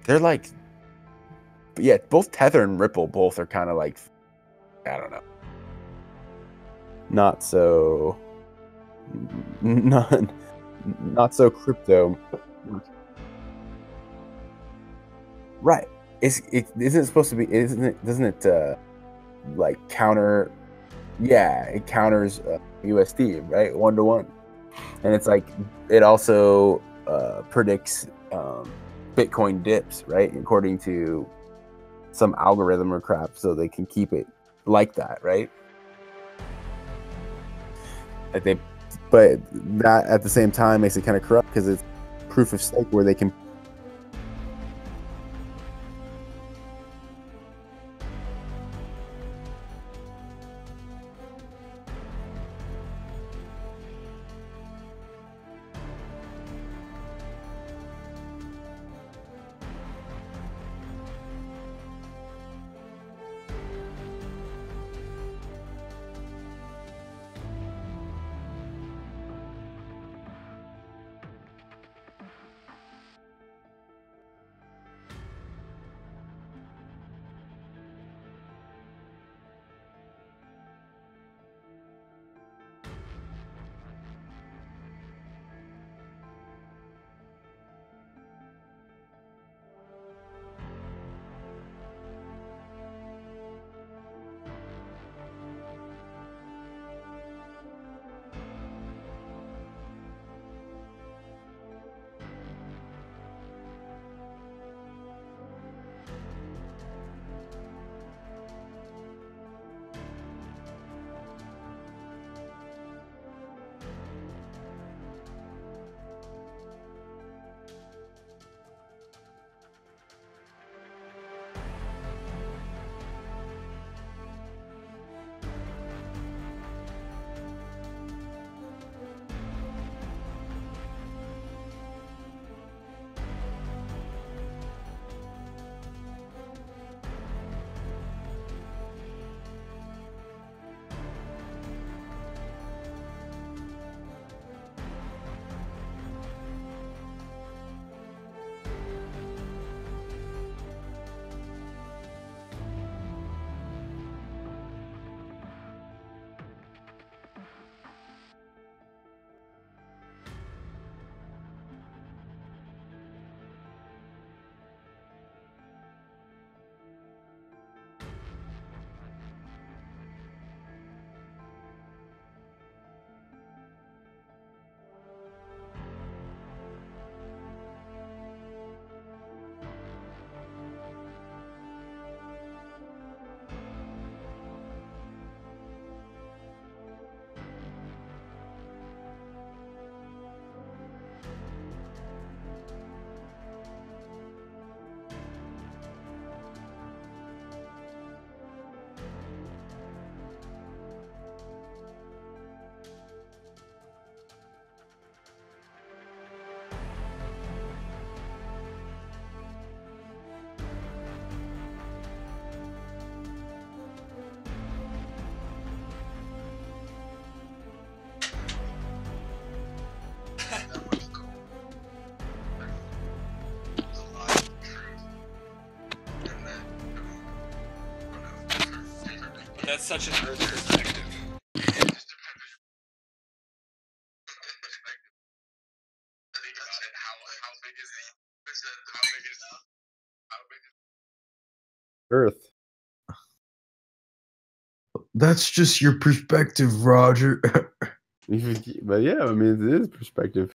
they're like, yeah, both Tether and Ripple both are kind of like, I don't know, not so crypto. Right. Isn't it supposed to be, doesn't it like counter, yeah, it counters USD, right? 1-to-1. And it's like, it also predicts Bitcoin dips, right? According to some algorithm or crap, so they can keep it like that, right? But that at the same time makes it kind of corrupt because it's proof of stake where they can. That's such an Earth perspective. Earth. That's just your perspective, Roger. But yeah, I mean, it is perspective.